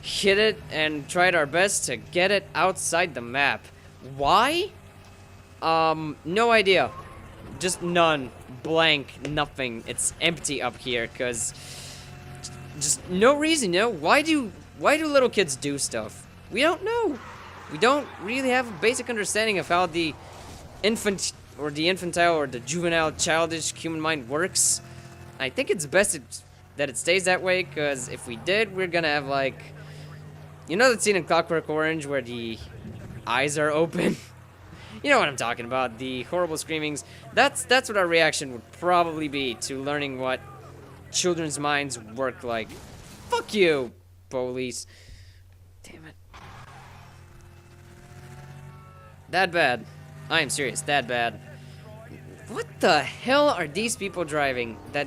hit it and tried our best to get it outside the map. Why? No idea. Just none. Blank. Nothing. It's empty up here, because... just no reason, you know? Why do little kids do stuff? We don't know. We don't really have a basic understanding of how the infantile or the juvenile, childish human mind works. I think it's best that it stays that way, because if we did, we're gonna have, like... you know that scene in Clockwork Orange where the eyes are open? You know what I'm talking about, the horrible screamings. That's what our reaction would probably be to learning what children's minds work like. Fuck you, police. Damn it. That bad. I am serious, that bad. What the hell are these people driving that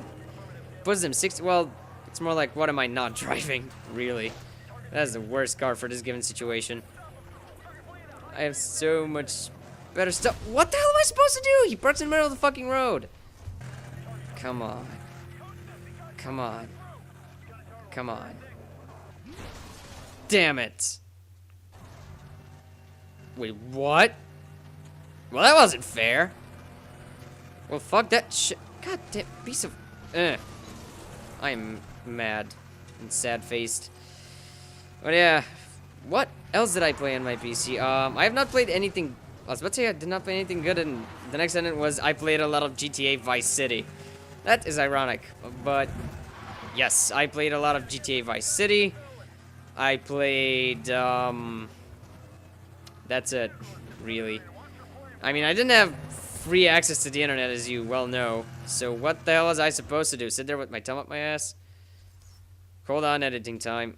puts them 60? Well, it's more like, what am I not driving, really? That is the worst car for this given situation. I have so much better stuff. What the hell am I supposed to do? He parks in the middle of the fucking road. Come on. Come on. Come on. Damn it. Wait, what? Well, that wasn't fair. Well, fuck that shit. God damn piece of... I am mad and sad-faced. But yeah, what else did I play on my PC? I have not played anything... I was about to say I did not play anything good, and the next sentence was I played a lot of GTA Vice City. That is ironic, but yes, I played a lot of GTA Vice City. I played, that's it, really. I mean, I didn't have free access to the internet, as you well know, so what the hell was I supposed to do? Sit there with my thumb up my ass? Hold on, editing time.